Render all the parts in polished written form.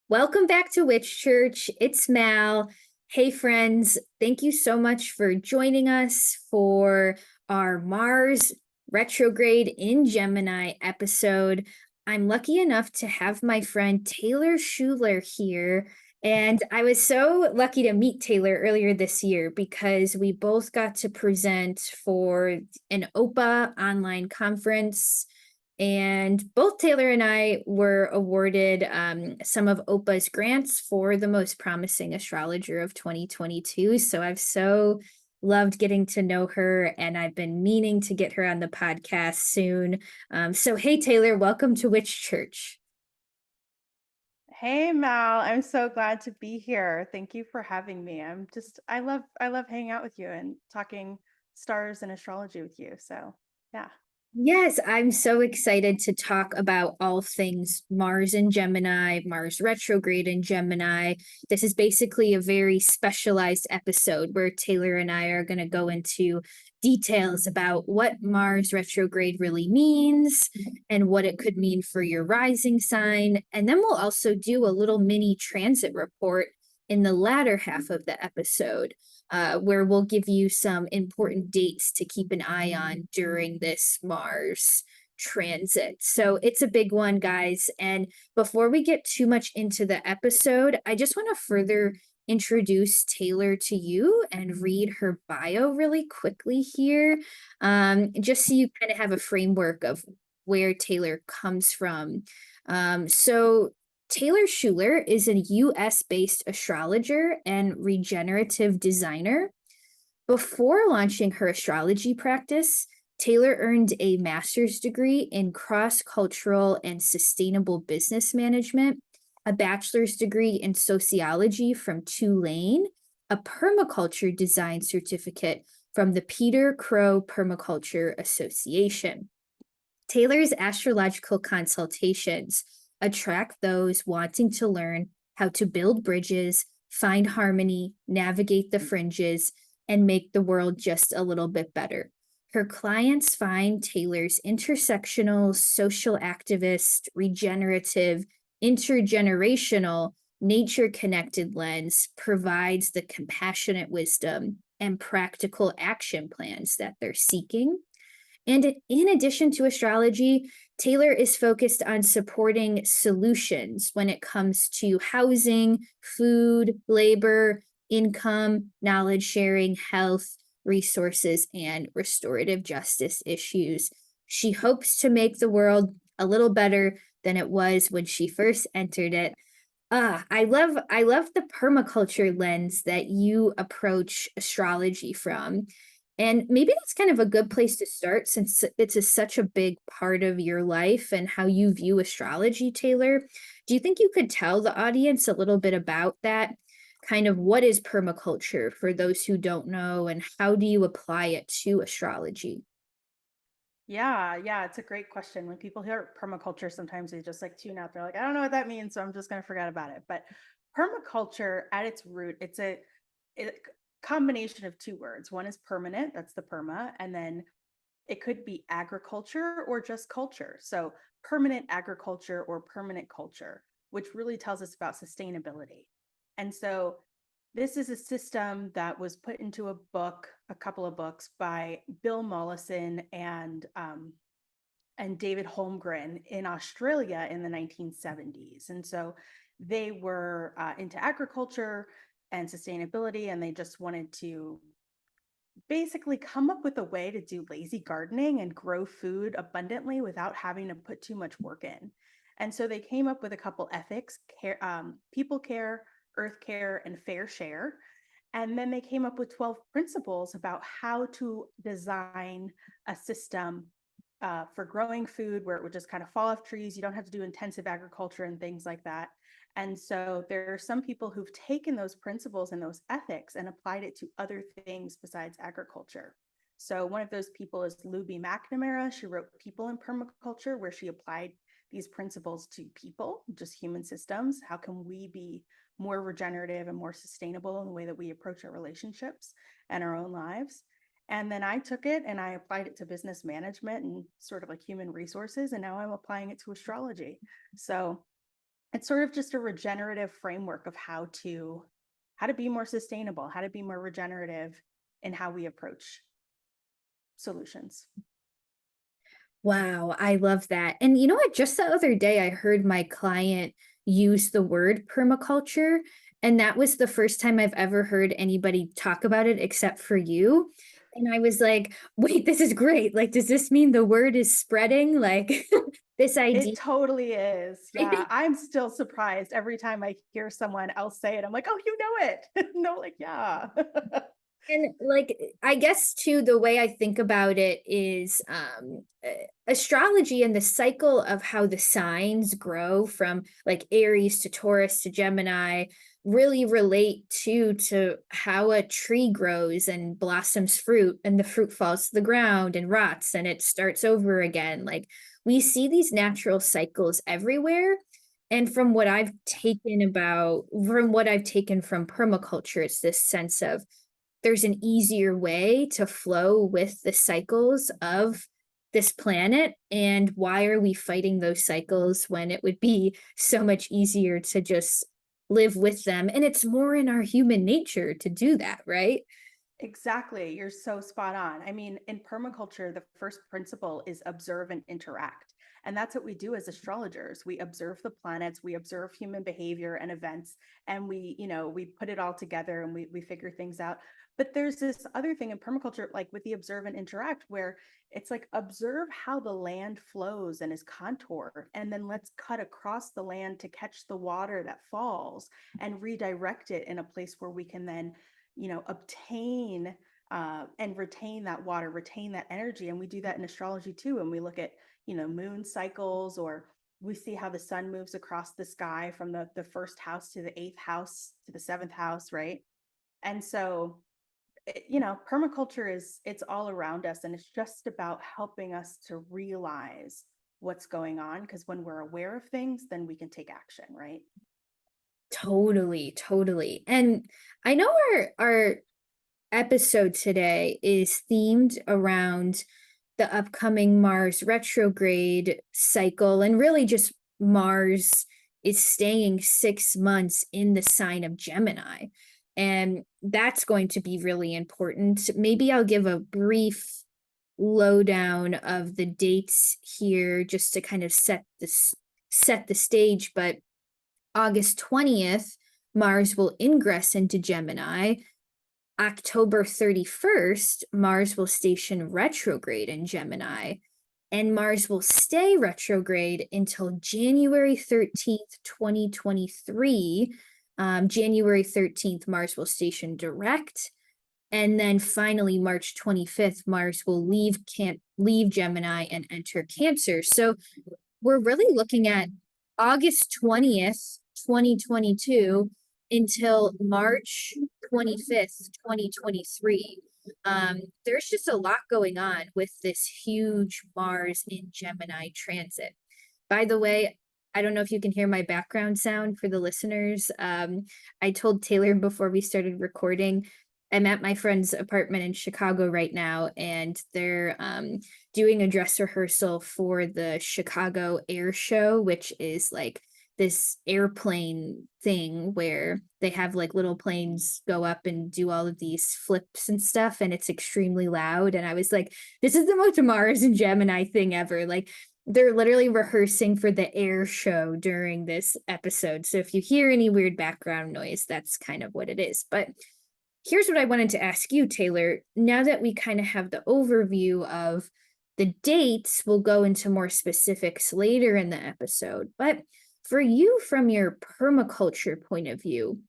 Welcome back to Witch Church. It's Mal. Hey, friends. Thank you so much for joining us for our Mars retrograde in Gemini episode. I'm lucky enough to have my friend Taylor Schuler here. And I was so lucky to meet Taylor earlier this year because we both got to present for an OPA online conference, and both Taylor and I were awarded some of OPA's grants for the most promising astrologer of 2022. So I've so loved getting to know her, and I've been meaning to get her on the podcast soon. So, hey, Taylor, welcome to Witch Church. Hey Mal, I'm so glad to be here. Thank you for having me. I love hanging out with you and talking stars and astrology with you. So, yeah. Yes, I'm so excited to talk about all things Mars in Gemini, Mars retrograde in Gemini. This is basically a very specialized episode where Taylor and I are going to go into details about what Mars retrograde really means and what it could mean for your rising sign. And then we'll also do a little mini transit report in the latter half of the episode, where we'll give you some important dates to keep an eye on during this Mars transit. So it's a big one, guys. And before we get too much into the episode, I just want to further introduce Taylor to you and read her bio really quickly here, just so you kind of have a framework of where Taylor comes from. So Taylor Schuler is a US based astrologer and regenerative designer. Before launching her astrology practice, Taylor earned a master's degree in cross cultural and sustainable business management, a bachelor's degree in sociology from Tulane, a permaculture design certificate from the Peter Crow Permaculture Association. Taylor's astrological consultations attract those wanting to learn how to build bridges, find harmony, navigate the fringes, and make the world just a little bit better. Her clients find Taylor's intersectional, social activist, regenerative, intergenerational, nature connected lens provides the compassionate wisdom and practical action plans that they're seeking. And in addition to astrology, Taylor is focused on supporting solutions when it comes to housing, food, labor, income, knowledge sharing, health, resources, and restorative justice issues. She hopes to make the world a little better than it was when she first entered it. I love the permaculture lens that you approach astrology from. And maybe that's kind of a good place to start since such a big part of your life and how you view astrology, Taylor. Do you think you could tell the audience a little bit about that? Kind of what is permaculture for those who don't know, and how do you apply it to astrology? Yeah, it's a great question. When people hear permaculture, sometimes they just like tune out. They're like, I don't know what that means, so I'm just going to forget about it. But permaculture at its root, it's a combination of two words. One is permanent, that's the perma, and then it could be agriculture or just culture. So, permanent agriculture or permanent culture, which really tells us about sustainability. And so, this is a system that was put into a book, a couple of books by Bill Mollison and David Holmgren in Australia in the 1970s. And so they were into agriculture and sustainability, and they just wanted to basically come up with a way to do lazy gardening and grow food abundantly without having to put too much work in. And so they came up with a couple ethics, people care, earth care, and fair share. And then they came up with 12 principles about how to design a system for growing food where it would just kind of fall off trees. You don't have to do intensive agriculture and things like that. And so there are some people who've taken those principles and those ethics and applied it to other things besides agriculture. So one of those people is Luby McNamara. She wrote People in Permaculture, where she applied these principles to people, just human systems. How can we be more regenerative and more sustainable in the way that we approach our relationships and our own lives? And then I took it and I applied it to business management and sort of like human resources. And now I'm applying it to astrology. So It's sort of just a regenerative framework of how to be more sustainable, how to be more regenerative in how we approach solutions. Wow, I love that. And you know what? Just the other day, I heard my client use the word permaculture, and that was the first time I've ever heard anybody talk about it except for you. And I was like, wait, this is great. Like, does this mean the word is spreading? Like, this It idea. totally is. Yeah. I'm still surprised every time I hear someone else say it. I'm like, oh, you know it. No, like, yeah. And like I guess too, the way I think about it is astrology and the cycle of how the signs grow from like Aries to Taurus to Gemini really relate to how a tree grows and blossoms fruit and the fruit falls to the ground and rots and it starts over again. Like we see these natural cycles everywhere. And from what I've taken from permaculture, it's this sense of there's an easier way to flow with the cycles of this planet. And why are we fighting those cycles when it would be so much easier to just live with them? And it's more in our human nature to do that, right? Exactly. You're so spot on. I mean, in permaculture, the first principle is observe and interact. And that's what we do as astrologers. We observe the planets, we observe human behavior and events, and we put it all together and we figure things out. But there's this other thing in permaculture, like with the observe and interact, where it's like observe how the land flows and is contoured, and then let's cut across the land to catch the water that falls and redirect it in a place where we can then obtain and retain that water, retain that energy. And we do that in astrology too. And we look at, moon cycles, or we see how the sun moves across the sky from the first house to the eighth house to the seventh house, right? And so, permaculture it's all around us, and it's just about helping us to realize what's going on. Because when we're aware of things, then we can take action, right? Totally, totally. And I know our episode today is themed around the upcoming Mars retrograde cycle, and really just Mars is staying 6 months in the sign of Gemini. And that's going to be really important. Maybe I'll give a brief lowdown of the dates here just to kind of set the stage. But August 20th, Mars will ingress into Gemini. October 31st, Mars will station retrograde in Gemini, and Mars will stay retrograde until January 13th, 2023. January 13th, Mars will station direct. And then finally, March 25th, Mars will leave Gemini and enter Cancer. So we're really looking at August 20th, 2022 until March 25th, 2023. There's just a lot going on with this huge Mars in Gemini transit. By the way, I don't know if you can hear my background sound for the listeners. I told Taylor before we started recording, I'm at my friend's apartment in Chicago right now, and they're doing a dress rehearsal for the Chicago Air Show, which is like this airplane thing where they have like little planes go up and do all of these flips and stuff, and it's extremely loud. And I was like, this is the most Mars and Gemini thing ever. Like, they're literally rehearsing for the air show during this episode. So if you hear any weird background noise, that's kind of what it is. But here's what I wanted to ask you, Taylor. Now that we kind of have the overview of the dates, we'll go into more specifics later in the episode. But for you, from your permaculture point of view,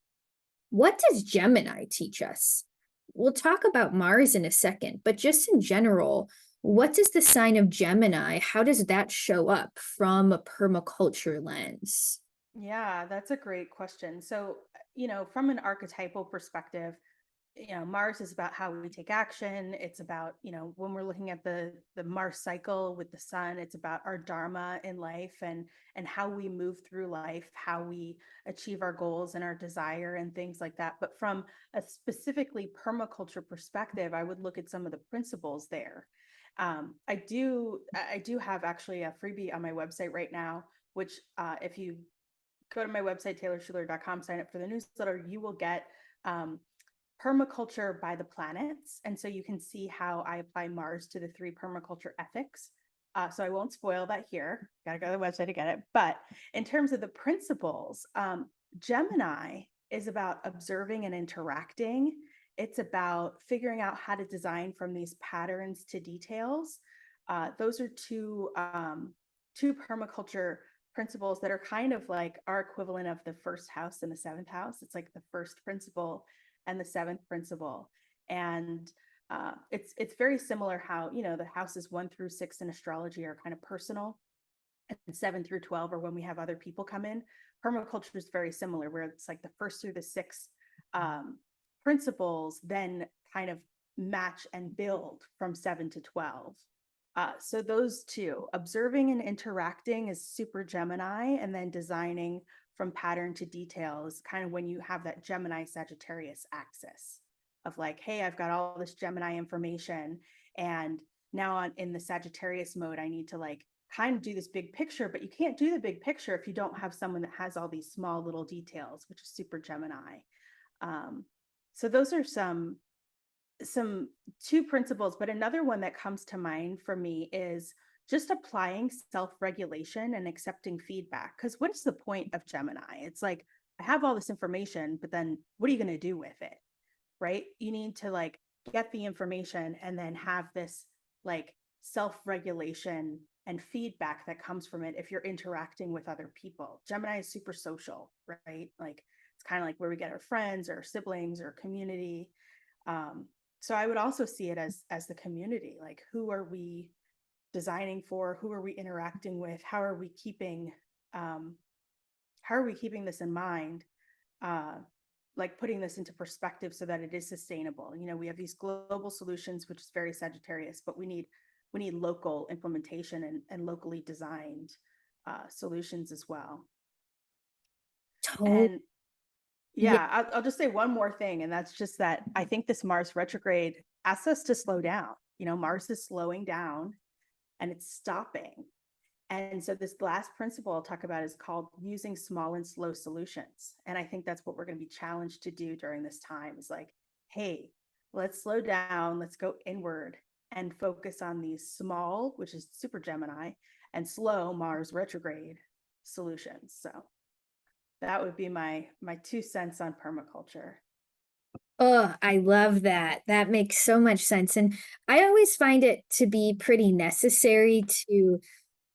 what does Gemini teach us? We'll talk about Mars in a second, but just in general, what does the sign of Gemini, how does that show up from a permaculture lens? Yeah, that's a great question. So, from an archetypal perspective, Mars is about how we take action. It's about, when we're looking at the Mars cycle with the sun, it's about our dharma in life, and how we move through life, how we achieve our goals and our desire and things like that. But from a specifically permaculture perspective, I would look at some of the principles there. I do have actually a freebie on my website right now, which if you go to my website, taylorshuler.com, sign up for the newsletter, you will get permaculture by the planets. And so you can see how I apply Mars to the 3 permaculture ethics. So I won't spoil that here. Gotta go to the website to get it. But in terms of the principles, Gemini is about observing and interacting. It's about figuring out how to design from these patterns to details. Those are two permaculture principles that are kind of like our equivalent of the first house and the 7th house. It's like the first principle and the 7th principle. And it's very similar how, the houses 1 through 6 in astrology are kind of personal, and 7 through 12 are when we have other people come in. Permaculture is very similar, where it's like the 1st through the 6th principles then kind of match and build from 7 to 12. So those 2, observing and interacting, is super Gemini, and then designing from pattern to detail is kind of when you have that Gemini Sagittarius axis of like, hey, I've got all this Gemini information, and now in the Sagittarius mode, I need to like kind of do this big picture, but you can't do the big picture if you don't have someone that has all these small little details, which is super Gemini. So those are some 2 principles, but another one that comes to mind for me is just applying self-regulation and accepting feedback. Because what is the point of Gemini? It's like, I have all this information, but then what are you going to do with it? Right? You need to like get the information and then have this like self-regulation and feedback that comes from it if you're interacting with other people. Gemini is super social, right? Like it's kind of like where we get our friends or siblings or community. So I would also see it as the community. Like, who are we designing for? Who are we interacting with? How are we keeping this in mind? Like putting this into perspective so that it is sustainable. We have these global solutions, which is very Sagittarius, but we need local implementation and locally designed solutions as well. Totally. And yeah, I'll just say one more thing, and that's just that I think this Mars retrograde asks us to slow down. Mars is slowing down and it's stopping. And so this last principle I'll talk about is called using small and slow solutions. And I think that's what we're going to be challenged to do during this time, is like, hey, let's slow down, let's go inward and focus on these small, which is super Gemini, and slow Mars retrograde solutions. So that would be my 2 cents on permaculture. Oh, I love that. That makes so much sense. And I always find it to be pretty necessary to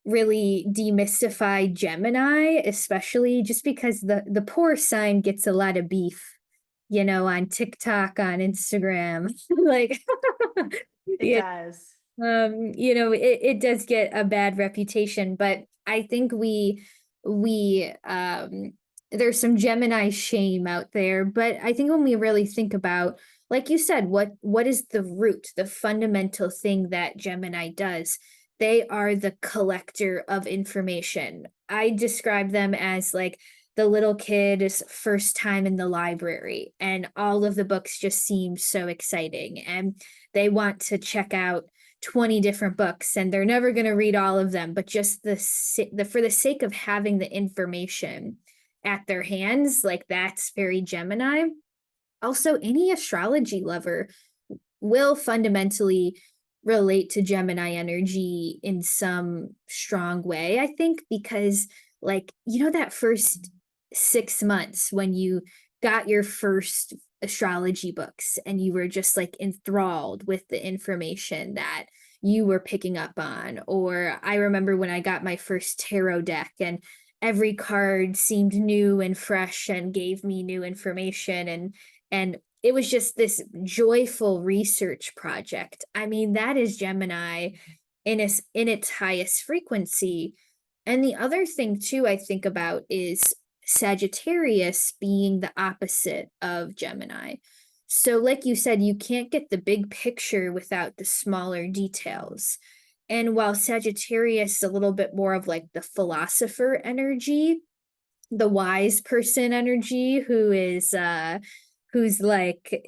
really demystify Gemini, especially just because the poor sign gets a lot of beef, on TikTok, on Instagram. Like It does. it does get a bad reputation, but I think we there's some Gemini shame out there, but I think when we really think about, like you said, what is the root, the fundamental thing that Gemini does? They are the collector of information. I describe them as like the little kid's first time in the library, and all of the books just seem so exciting, and they want to check out 20 different books, and they're never going to read all of them, but just for the sake of having the information at their hands, like that's very Gemini. Also, any astrology lover will fundamentally relate to Gemini energy in some strong way, I think, because like, that first 6 months when you got your first astrology books and you were just like enthralled with the information that you were picking up on. Or I remember when I got my first tarot deck, and every card seemed new and fresh and gave me new information, and it was just this joyful research project. I mean, that is Gemini in its highest frequency. And the other thing too I think about is Sagittarius being the opposite of Gemini. So like you said, you can't get the big picture without the smaller details. And while Sagittarius is a little bit more of like the philosopher energy, the wise person energy, who's like,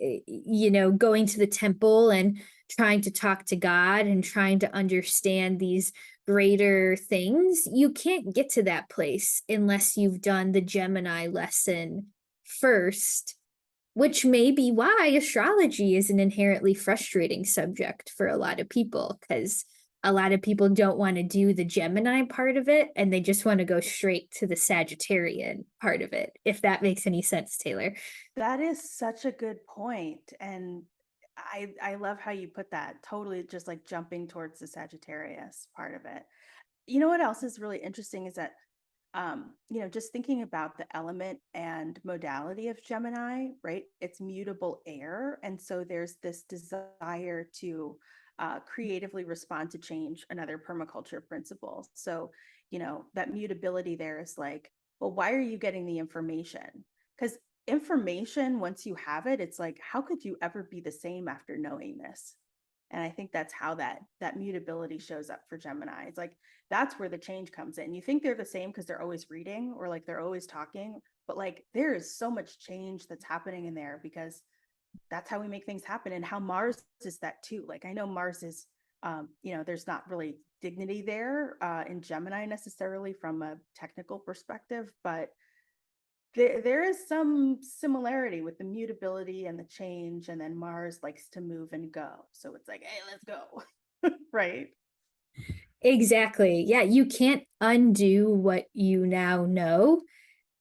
going to the temple and trying to talk to God and trying to understand these greater things, you can't get to that place unless you've done the Gemini lesson first, which may be why astrology is an inherently frustrating subject for a lot of people, because a lot of people don't want to do the Gemini part of it and they just want to go straight to the Sagittarian part of it, if that makes any sense, Taylor. That is such a good point, and I love how you put that. Totally, just like jumping towards the Sagittarius part of it. You know what else is really interesting is that just thinking about the element and modality of Gemini, right? It's mutable air. And so there's this desire to creatively respond to change and other permaculture principles. So, that mutability there is like, well, why are you getting the information? Because information, once you have it, it's like, how could you ever be the same after knowing this? And I think that's how that mutability shows up for Gemini. It's like that's where the change comes in. You think they're the same because they're always reading or like they're always talking, but like there is so much change that's happening in there because that's how we make things happen. And how Mars is that too. Like I know Mars is there's not really dignity there in Gemini necessarily from a technical perspective, but there is some similarity with the mutability and the change, and then Mars likes to move and go. So it's like, hey, let's go. Right. Exactly. Yeah, you can't undo what you now know.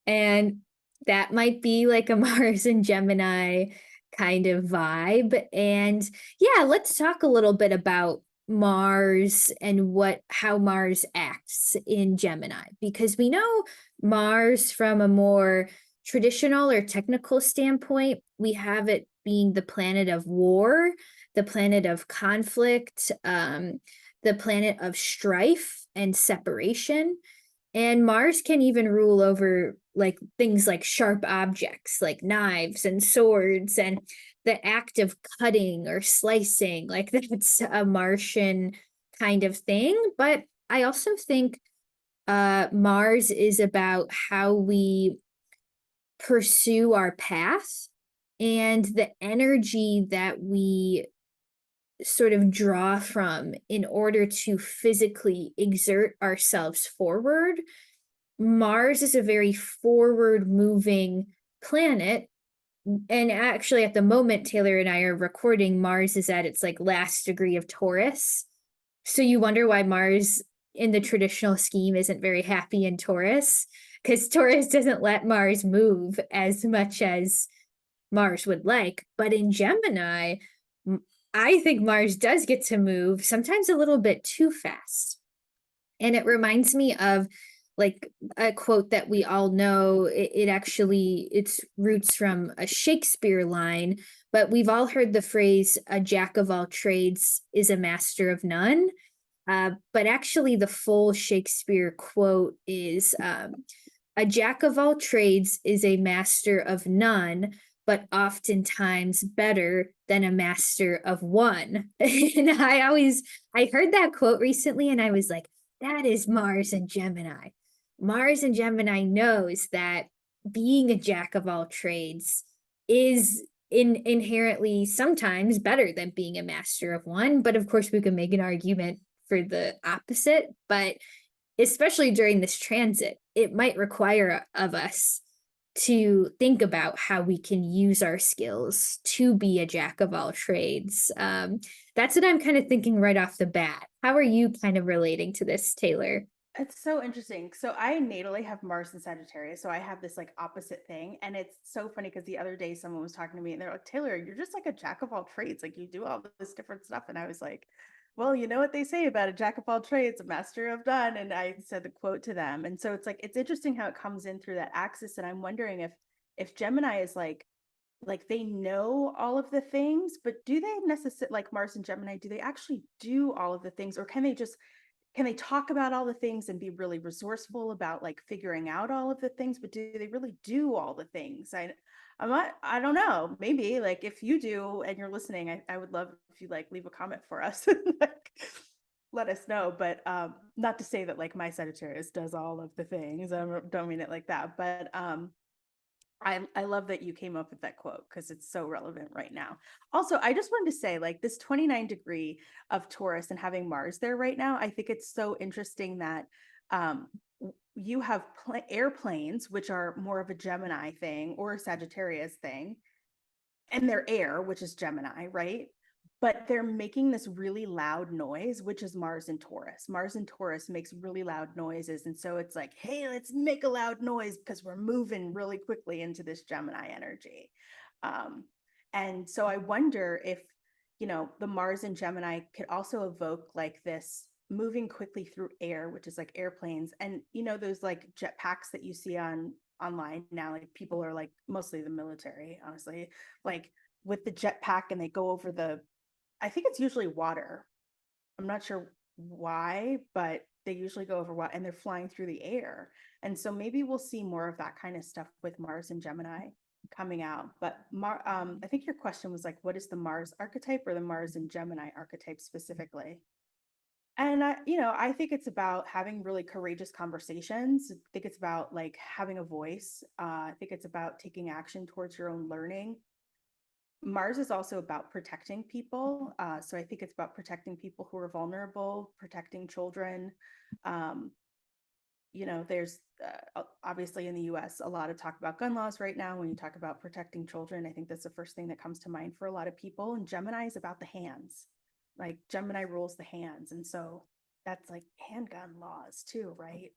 And that might be like a Mars and Gemini kind of vibe. And yeah, let's talk a little bit about Mars and how Mars acts in Gemini, because we know Mars from a more traditional or technical standpoint, we have it being the planet of war, the planet of conflict, the planet of strife and separation. And Mars can even rule over like things like sharp objects, like knives and swords, and the act of cutting or slicing. Like that's a Martian kind of thing. But I also think Mars is about how we pursue our path and the energy that we sort of draw from in order to physically exert ourselves forward. Mars is a very forward moving planet. And actually, at the moment, Taylor and I are recording, Mars is at its like last degree of Taurus. So you wonder why Mars in the traditional scheme isn't very happy in Taurus, because Taurus doesn't let Mars move as much as Mars would like. But in Gemini, I think Mars does get to move, sometimes a little bit too fast. And it reminds me of like a quote that we all know. It actually, its roots from a Shakespeare line, but we've all heard the phrase, a jack of all trades is a master of none. But actually, the full Shakespeare quote is a jack of all trades is a master of none, but oftentimes better than a master of one. And I heard that quote recently and I was like, that is Mars and Gemini. Mars and Gemini knows that being a jack of all trades is inherently sometimes better than being a master of one. But of course, we can make an argument for the opposite. But especially during this transit, it might require of us to think about how we can use our skills to be a jack of all trades. That's what I'm kind of thinking right off the bat. How are you kind of relating to this, Taylor? It's so interesting. So I natally have Mars and Sagittarius. So I have this like opposite thing. And it's so funny because the other day someone was talking to me and they're like, Taylor, you're just like a jack of all trades. Like you do all this different stuff. And I was like, well, you know what they say about a jack of all trades, a master of none. And I said the quote to them. And so it's like, it's interesting how it comes in through that axis. And I'm wondering if Gemini is like they know all of the things, but do they necessarily, like Mars and Gemini, do they actually do all of the things, or can they talk about all the things and be really resourceful about like figuring out all of the things, but do they really do all the things? I don't know. Maybe like if you do and you're listening, I would love if you like leave a comment for us and like let us know. But not to say that like my Sagittarius does all of the things. I don't mean it like that. But I love that you came up with that quote because it's so relevant right now. Also, I just wanted to say, like, this 29 degree of Taurus and having Mars there right now, I think it's so interesting that um, you have airplanes, which are more of a Gemini thing or a Sagittarius thing, and they're air, which is Gemini, right? But they're making this really loud noise, which is Mars and Taurus. Mars and Taurus makes really loud noises. And so it's like, hey, let's make a loud noise because we're moving really quickly into this Gemini energy. Um, and so I wonder if, the Mars and Gemini could also evoke like this moving quickly through air, which is like airplanes. And, those like jet packs that you see online now, like people are like, mostly the military, honestly, like with the jetpack, and they go over I think it's usually water. I'm not sure why, but they usually go over water and they're flying through the air. And so maybe we'll see more of that kind of stuff with Mars and Gemini coming out. But I think your question was like, what is the Mars archetype or the Mars and Gemini archetype specifically? And I think it's about having really courageous conversations. I think it's about like having a voice. I think it's about taking action towards your own learning. Mars is also about protecting people. So I think it's about protecting people who are vulnerable, protecting children. Um, there's obviously in the US a lot of talk about gun laws right now. When you talk about protecting children, I think that's the first thing that comes to mind for a lot of people. And Gemini is about the hands. Like Gemini rules the hands. And so that's like handgun laws too, right?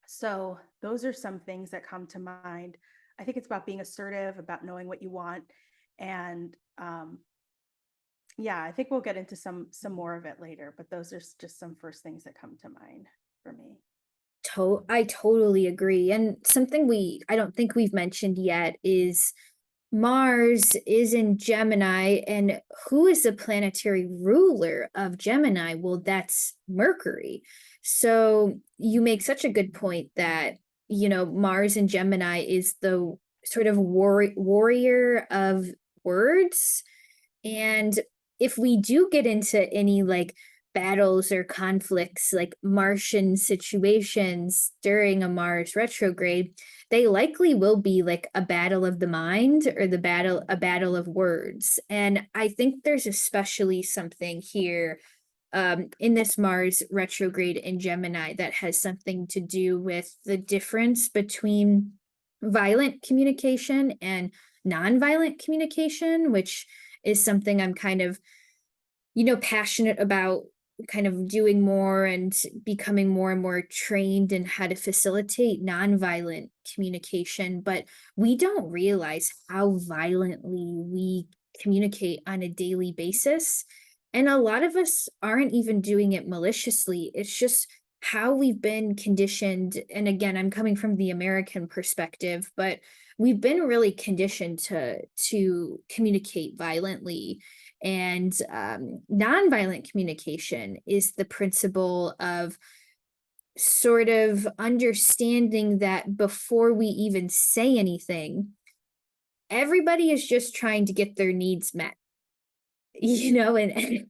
So those are some things that come to mind. I think it's about being assertive, about knowing what you want. And yeah, I think we'll get into some more of it later, but those are just some first things that come to mind for me. I totally agree. And something I don't think we've mentioned yet is Mars is in Gemini, and who is the planetary ruler of Gemini? Well, that's Mercury. So you make such a good point that, Mars in Gemini is the sort of warrior of words. And if we do get into any like battles or conflicts, like Martian situations during a Mars retrograde, they likely will be like a battle of the mind or a battle of words. And I think there's especially something here in this Mars retrograde in Gemini that has something to do with the difference between violent communication and nonviolent communication, which is something I'm kind of, passionate about kind of doing more and becoming more and more trained in how to facilitate nonviolent communication. But we don't realize how violently we communicate on a daily basis. And a lot of us aren't even doing it maliciously. It's just how we've been conditioned. And again, I'm coming from the American perspective, but we've been really conditioned to communicate violently. And nonviolent communication is the principle of sort of understanding that before we even say anything, everybody is just trying to get their needs met, and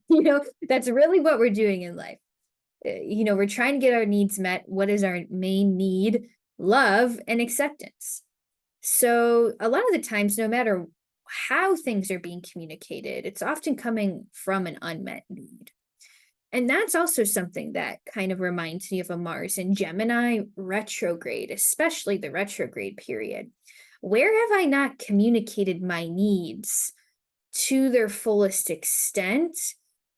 that's really what we're doing in life. We're trying to get our needs met. What is our main need? Love and acceptance. So a lot of the times, no matter how things are being communicated, it's often coming from an unmet need. And that's also something that kind of reminds me of a Mars in Gemini retrograde, especially the retrograde period. Where have I not communicated my needs to their fullest extent?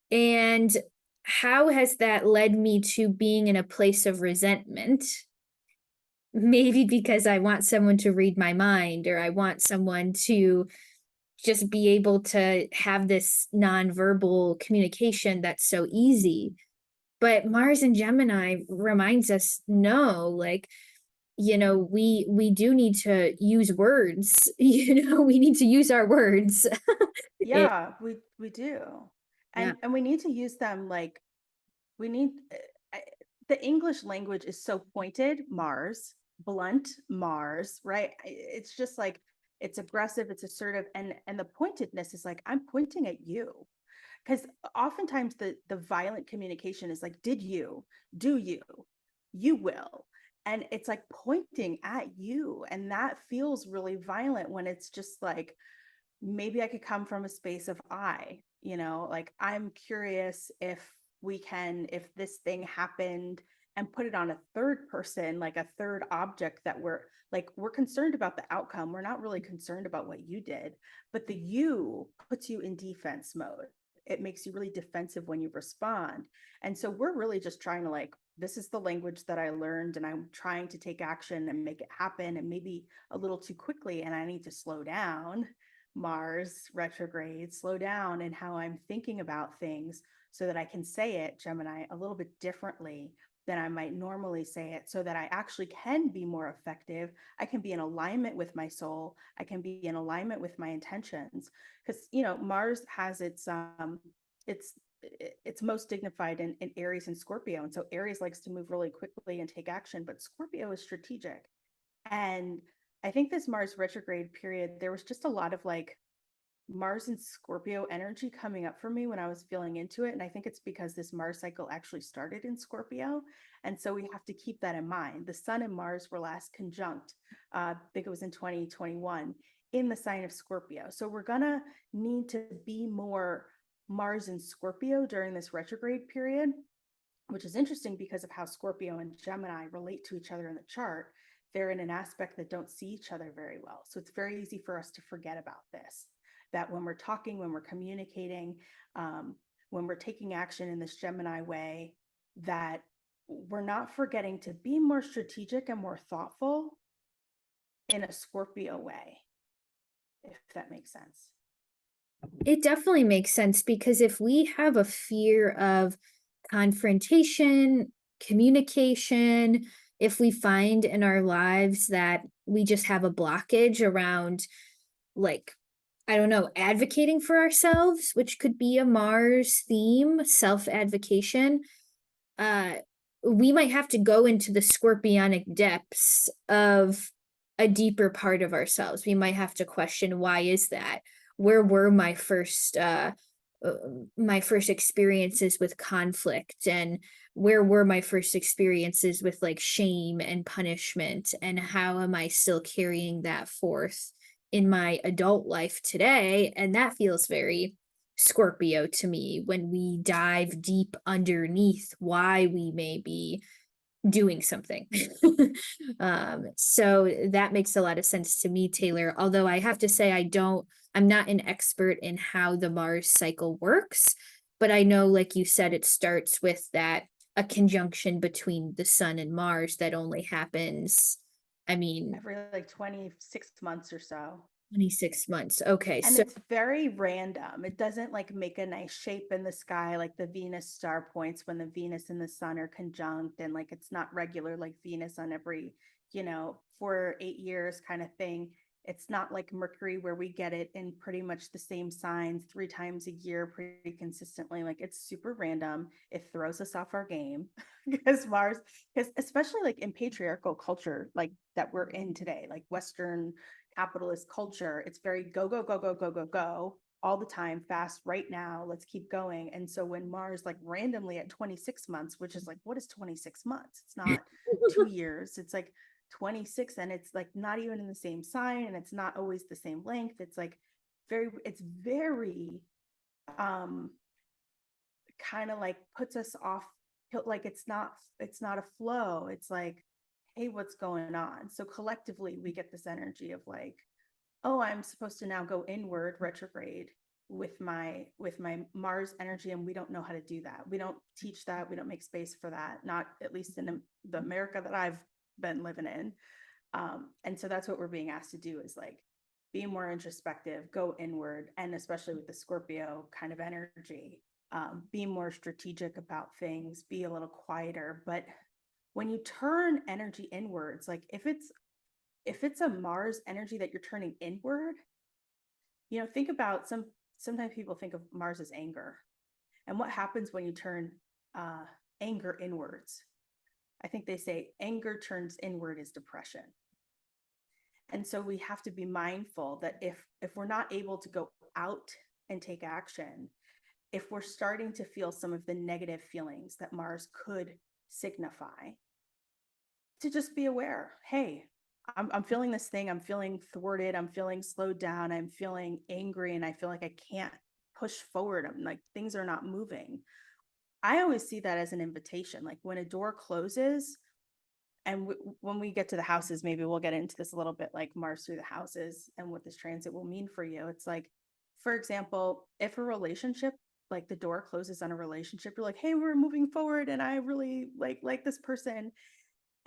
And how has that led me to being in a place of resentment? Maybe because I want someone to read my mind, or I want someone to just be able to have this nonverbal communication that's so easy. But Mars and Gemini reminds us, no, like, we do need to use words. We need to use our words. It, Yeah, we do. yeah. And we need to use them like we need I- the English language is so pointed, Mars, blunt, Mars, right? It's just like it's aggressive, it's assertive, and the pointedness is like I'm pointing at you. Because oftentimes the violent communication is like, did you, do you, you will. and it's like pointing at you. And that feels really violent when it's just like, maybe I could come from a space of like I'm curious if if this thing happened, and put it on a third person, like a third object, that we're concerned about the outcome. We're not really concerned about what you did, but the you puts you in defense mode. It makes you really defensive when you respond. And so we're really just trying to this is the language that I learned, and I'm trying to take action and make it happen, and maybe a little too quickly, and I need to slow down. Mars retrograde, slow down in how I'm thinking about things so that I can say it, Gemini, a little bit differently than I might normally say it, so that I actually can be more effective. I can be in alignment with my soul. I can be in alignment with my intentions. Because Mars has its it's most dignified in Aries and Scorpio. And so Aries likes to move really quickly and take action, but Scorpio is strategic. And I think this Mars retrograde period, there was just a lot of Mars and Scorpio energy coming up for me when I was feeling into it. And I think it's because this Mars cycle actually started in Scorpio. And so we have to keep that in mind. The Sun and Mars were last conjunct, I think it was in 2021, in the sign of Scorpio. So we're going to need to be more Mars and Scorpio during this retrograde period, which is interesting because of how Scorpio and Gemini relate to each other in the chart. They're in an aspect that don't see each other very well. So it's very easy for us to forget about this, that when we're talking, when we're communicating, when we're taking action in this Gemini way, that we're not forgetting to be more strategic and more thoughtful in a Scorpio way, if that makes sense. It definitely makes sense because if we have a fear of confrontation, communication, if we find in our lives that we just have a blockage around, like, I don't know, advocating for ourselves, which could be a Mars theme, self-advocation, uh, we might have to go into the scorpionic depths of a deeper part of ourselves. We might have to question, why is that? Where were uh, my first experiences with conflict, and where were my first experiences with like shame and punishment, and how am I still carrying that forth in my adult life today? And that feels very Scorpio to me, when we dive deep underneath why we may be doing something. So that makes a lot of sense to me, Taylor. Although I have to say, I'm not an expert in how the Mars cycle works, but I know, like you said, it starts with a conjunction between the sun and Mars that only happens, I mean, Every 26 months or so. 26 months. Okay. And So it's very random. It doesn't make a nice shape in the sky like the Venus star points when the Venus and the sun are conjunct, and it's not regular like Venus on every, 4 or 8 years kind of thing. It's not like Mercury where we get it in pretty much the same signs 3 times a year pretty consistently. It's super random. It throws us off our game because because especially in patriarchal culture that we're in today, Western capitalist culture, it's very go, go, go, go, go, go, go all the time, fast, right now, let's keep going. And so when Mars randomly at 26 months, which is what is 26 months? It's not 2 years, it's 26, and it's not even in the same sign, and it's not always the same length. It's very kind of puts us off, it's not a flow. It's hey, what's going on? So collectively we get this energy of oh, I'm supposed to now go inward retrograde with my Mars energy, and we don't know how to do that. We don't teach that. We don't make space for that, not at least in the America that I've been living in. And so that's what we're being asked to do, is be more introspective, go inward, and especially with the Scorpio kind of energy, be more strategic about things, be a little quieter. But when you turn energy inwards, if it's a Mars energy that you're turning inward, think about sometimes people think of Mars as anger. And what happens when you turn anger inwards? I think they say anger turns inward is depression. And so we have to be mindful that if we're not able to go out and take action, if we're starting to feel some of the negative feelings that Mars could signify, to just be aware. Hey, I'm feeling this thing. I'm feeling thwarted. I'm feeling slowed down. I'm feeling angry, and I feel like I can't push forward. I'm like, things are not moving. I always see that as an invitation. Like when a door closes, and when we get to the houses, maybe we'll get into this a little bit, like Mars through the houses and what this transit will mean for you. It's like, for example, if a relationship, like the door closes on a relationship, you're like, hey, we're moving forward and I really like this person.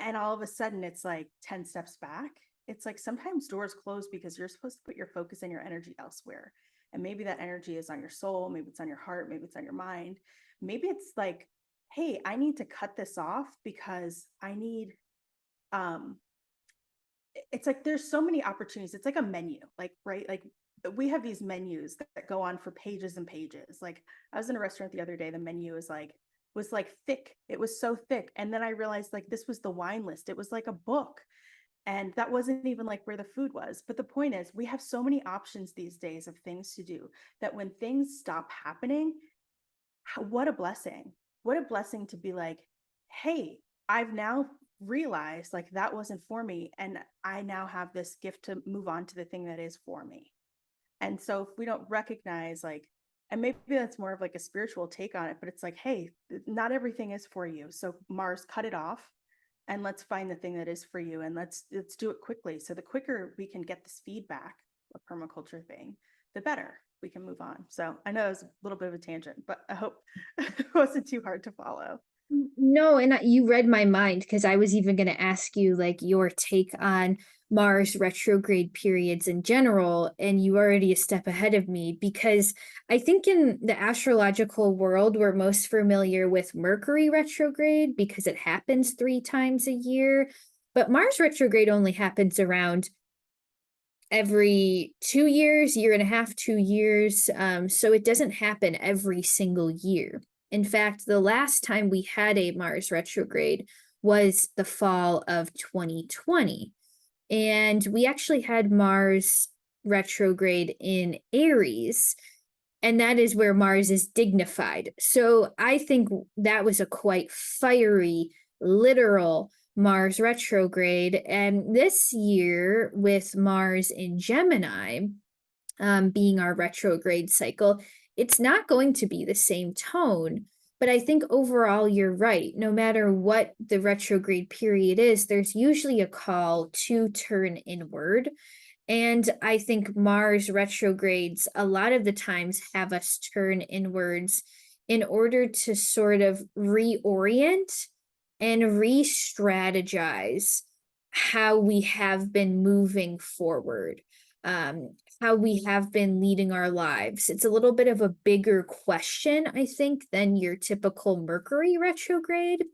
And all of a sudden it's like 10 steps back. It's like sometimes doors close because you're supposed to put your focus and your energy elsewhere. And maybe that energy is on your soul, maybe it's on your heart, maybe it's on your mind. Maybe it's like, hey, I need to cut this off because I need um it's like there's so many opportunities. It's like a menu, like, right? Like we have these menus that go on for pages and pages. Like I was in a restaurant the other day, the menu was like thick. It was so thick. And then I realized like this was the wine list. It was like a book. And that wasn't even like where the food was. But the point is, we have so many options these days of things to do that when things stop happening, what a blessing. What a blessing to be like, hey, I've now realized like that wasn't for me. And I now have this gift to move on to the thing that is for me. And so if we don't recognize like, and maybe that's more of like a spiritual take on it, but it's like, hey, not everything is for you. So Mars, cut it off and let's find the thing that is for you. And let's do it quickly. So the quicker we can get this feedback, a permaculture thing, the better we can move on. So I know it was a little bit of a tangent, but I hope it wasn't too hard to follow. No, and you read my mind because I was even going to ask you like your take on Mars retrograde periods in general, and you already a step ahead of me because I think in the astrological world we're most familiar with Mercury retrograde because it happens 3 times a year, but Mars retrograde only happens around every 2 years, year and a half, 2 years. So it doesn't happen every single year. In fact, the last time we had a Mars retrograde was the fall of 2020. And we actually had Mars retrograde in Aries, and that is where Mars is dignified. So I think that was a quite fiery, literal Mars retrograde. And this year, with Mars in Gemini being our retrograde cycle, it's not going to be the same tone. But I think overall, you're right. No matter what the retrograde period is, there's usually a call to turn inward. And I think Mars retrogrades a lot of the times have us turn inwards in order to sort of reorient and re strategize how we have been moving forward, how we have been leading our lives. It's a little bit of a bigger question, I think, than your typical Mercury retrograde.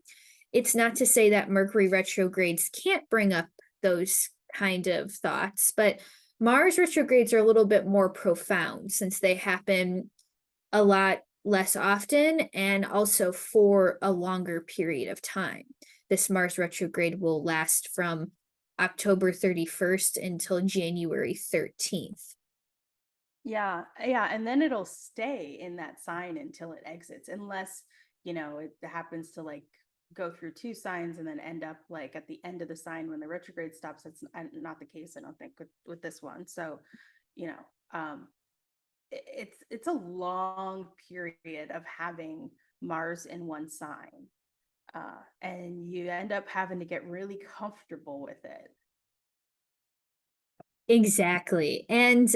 It's not to say that Mercury retrogrades can't bring up those kind of thoughts, but Mars retrogrades are a little bit more profound since they happen a lot less often and also for a longer period of time. This Mars retrograde will last from October 31st until January 13th. Yeah, yeah, and then it'll stay in that sign until it exits, unless, it happens to like go through two signs and then end up like at the end of the sign when the retrograde stops. That's not the case, I don't think, with this one. So, you know, it's a long period of having Mars in one sign, and you end up having to get really comfortable with it. Exactly. And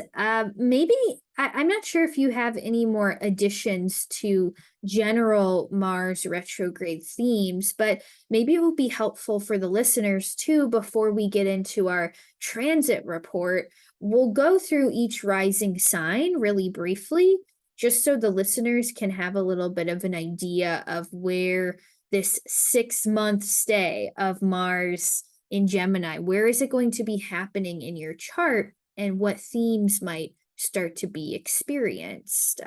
maybe I'm not sure if you have any more additions to general Mars retrograde themes, but maybe it will be helpful for the listeners too before we get into our transit report. We'll go through each rising sign really briefly, just so the listeners can have a little bit of an idea of where this 6 month stay of Mars in Gemini, where is it going to be happening in your chart and what themes might start to be experienced?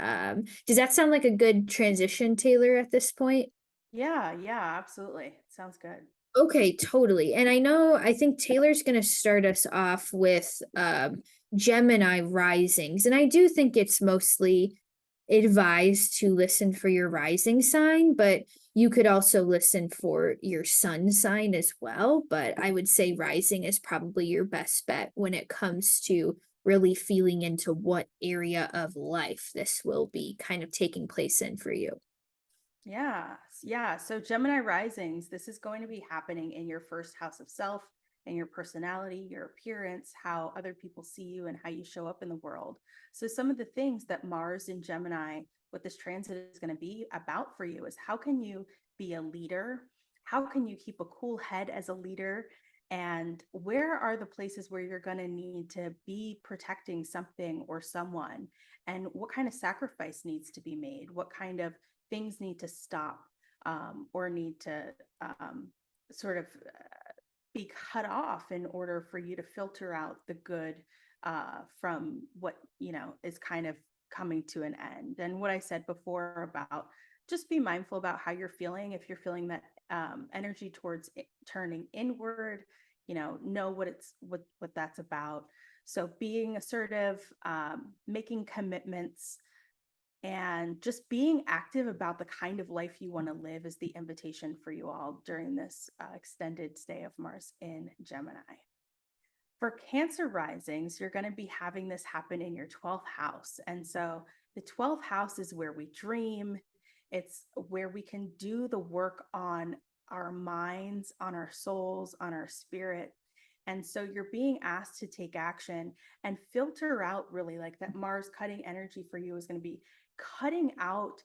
Does that sound like a good transition, Taylor, at this point? Yeah, yeah, absolutely. Sounds good. Okay, totally. And I think Taylor's going to start us off with Gemini risings. And I do think advised to listen for your rising sign, but you could also listen for your sun sign as well. But I would say rising is probably your best bet when it comes to really feeling into what area of life this will be kind of taking place in for you. Yeah. Yeah. So Gemini risings, this is going to be happening in your first house of self and your personality, your appearance, how other people see you and how you show up in the world. So some of the things that Mars in Gemini, what this transit is going to be about for you is how can you be a leader? How can you keep a cool head as a leader? And where are the places where you're going to need to be protecting something or someone? And what kind of sacrifice needs to be made? What kind of things need to stop, or need to um, sort of be cut off in order for you to filter out the good from what is kind of coming to an end. And what I said before about just be mindful about how you're feeling. If you're feeling that energy towards turning inward, know what that's about. So being assertive, making commitments, and just being active about the kind of life you want to live is the invitation for you all during this extended stay of Mars in Gemini. For Cancer risings, you're going to be having this happen in your 12th house. And so the 12th house is where we dream, it's where we can do the work on our minds, on our souls, on our spirit. And so you're being asked to take action and filter out really like that Mars cutting energy for you is going to be cutting out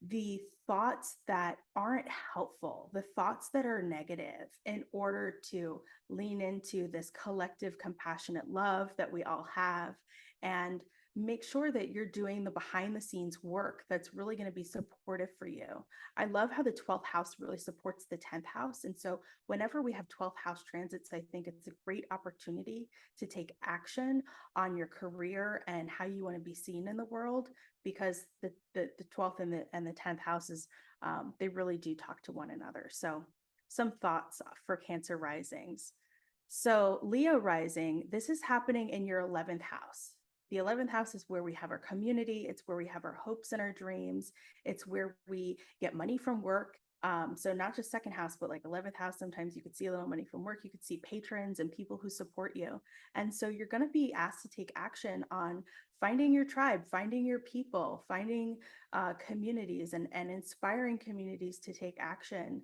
the thoughts that aren't helpful, the thoughts that are negative, in order to lean into this collective compassionate love that we all have, and make sure that you're doing the behind the scenes work that's really going to be supportive for you. I love how the 12th house really supports the 10th house. And so whenever we have 12th house transits, I think it's a great opportunity to take action on your career and how you want to be seen in the world, because the 12th and the 10th houses, they really do talk to one another. So some thoughts for Cancer risings. So Leo rising, this is happening in your 11th house. The 11th house is where we have our community. It's where we have our hopes and our dreams. It's where we get money from work. So not just second house, but like 11th house, sometimes you could see a little money from work. You could see patrons and people who support you. And so you're going to be asked to take action on finding your tribe, finding your people, finding communities, and inspiring communities to take action.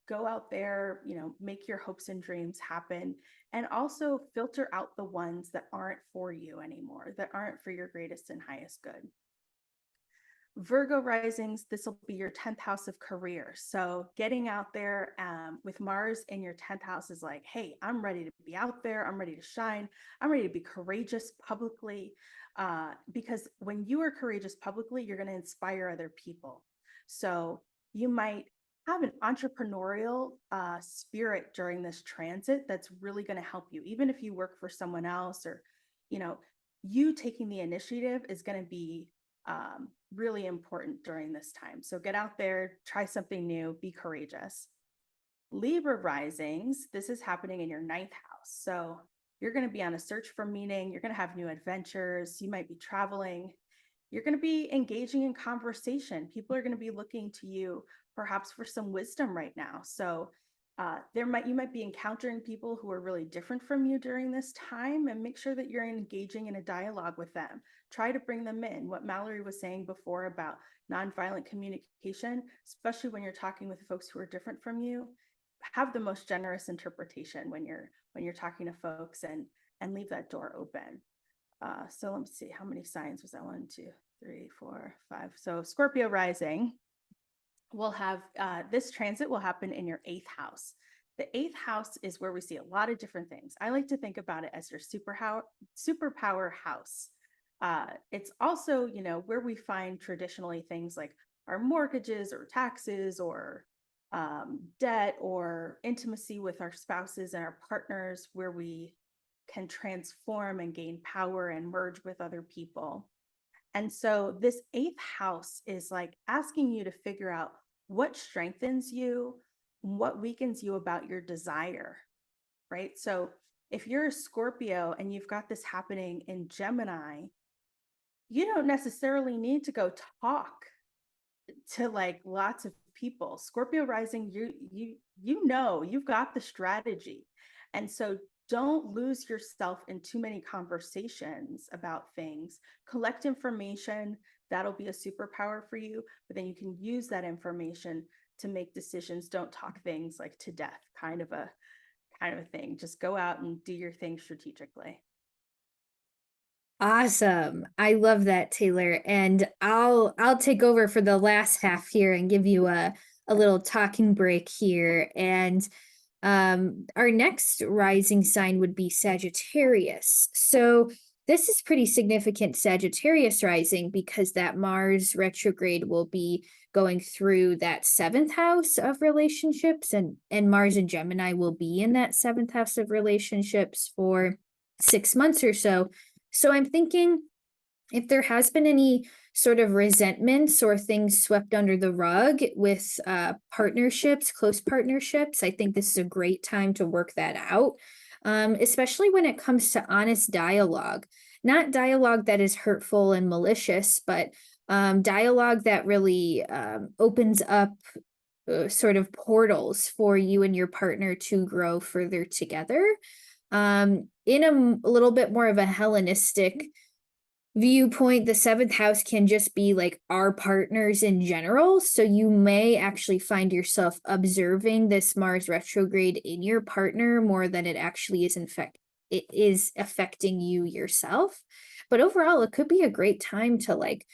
Go out there, make your hopes and dreams happen, and also filter out the ones that aren't for you anymore, that aren't for your greatest and highest good. Virgo risings, this will be your 10th house of career. So getting out there with Mars in your 10th house is like, hey, I'm ready to be out there. I'm ready to shine. I'm ready to be courageous publicly. Because when you are courageous publicly, you're going to inspire other people. So you might have an entrepreneurial spirit during this transit that's really going to help you, even if you work for someone else, or, you taking the initiative is going to be really important during this time. So get out there, try something new, be courageous. Libra risings, this is happening in your 9th house. So you're going to be on a search for meaning. You're going to have new adventures. You might be traveling. You're going to be engaging in conversation. People are going to be looking to you perhaps for some wisdom right now. So you might be encountering people who are really different from you during this time, and make sure that you're engaging in a dialogue with them. Try to bring them in. What Mallory was saying before about nonviolent communication, especially when you're talking with folks who are different from you, have the most generous interpretation when you're talking to folks, and leave that door open. So let me see, how many signs was that? 1, 2, 3, 4, 5. So Scorpio rising will have this transit will happen in your 8th house. The 8th house is where we see a lot of different things. I like to think about it as your superpower house. It's also, where we find traditionally things like our mortgages or taxes, or debt, or intimacy with our spouses and our partners, where we can transform and gain power and merge with other people. And so this 8th house is like asking you to figure out what strengthens you, what weakens you about your desire, right? So if you're a Scorpio and you've got this happening in Gemini, you don't necessarily need to go talk to like lots of people. Scorpio rising, you've got the strategy. And so don't lose yourself in too many conversations about things. Collect information, that'll be a superpower for you, but then you can use that information to make decisions. Don't talk things like to death, kind of a thing. Just go out and do your thing strategically. Awesome. I love that, Taylor. And I'll take over for the last half here and give you a little talking break here. And our next rising sign would be Sagittarius. So this is pretty significant, Sagittarius rising, because that Mars retrograde will be going through that seventh house of relationships, and Mars and Gemini will be in that seventh house of relationships for 6 months or so. So I'm thinking if there has been any sort of resentments or things swept under the rug with partnerships, close partnerships, I think this is a great time to work that out, especially when it comes to honest dialogue. Not dialogue that is hurtful and malicious, but dialogue that really opens up sort of portals for you and your partner to grow further together. In a little bit more of a Hellenistic viewpoint, the seventh house can just be like our partners in general. So you may actually find yourself observing this Mars retrograde in your partner more than it actually is. In fact, it is affecting you yourself. But overall, it could be a great time to like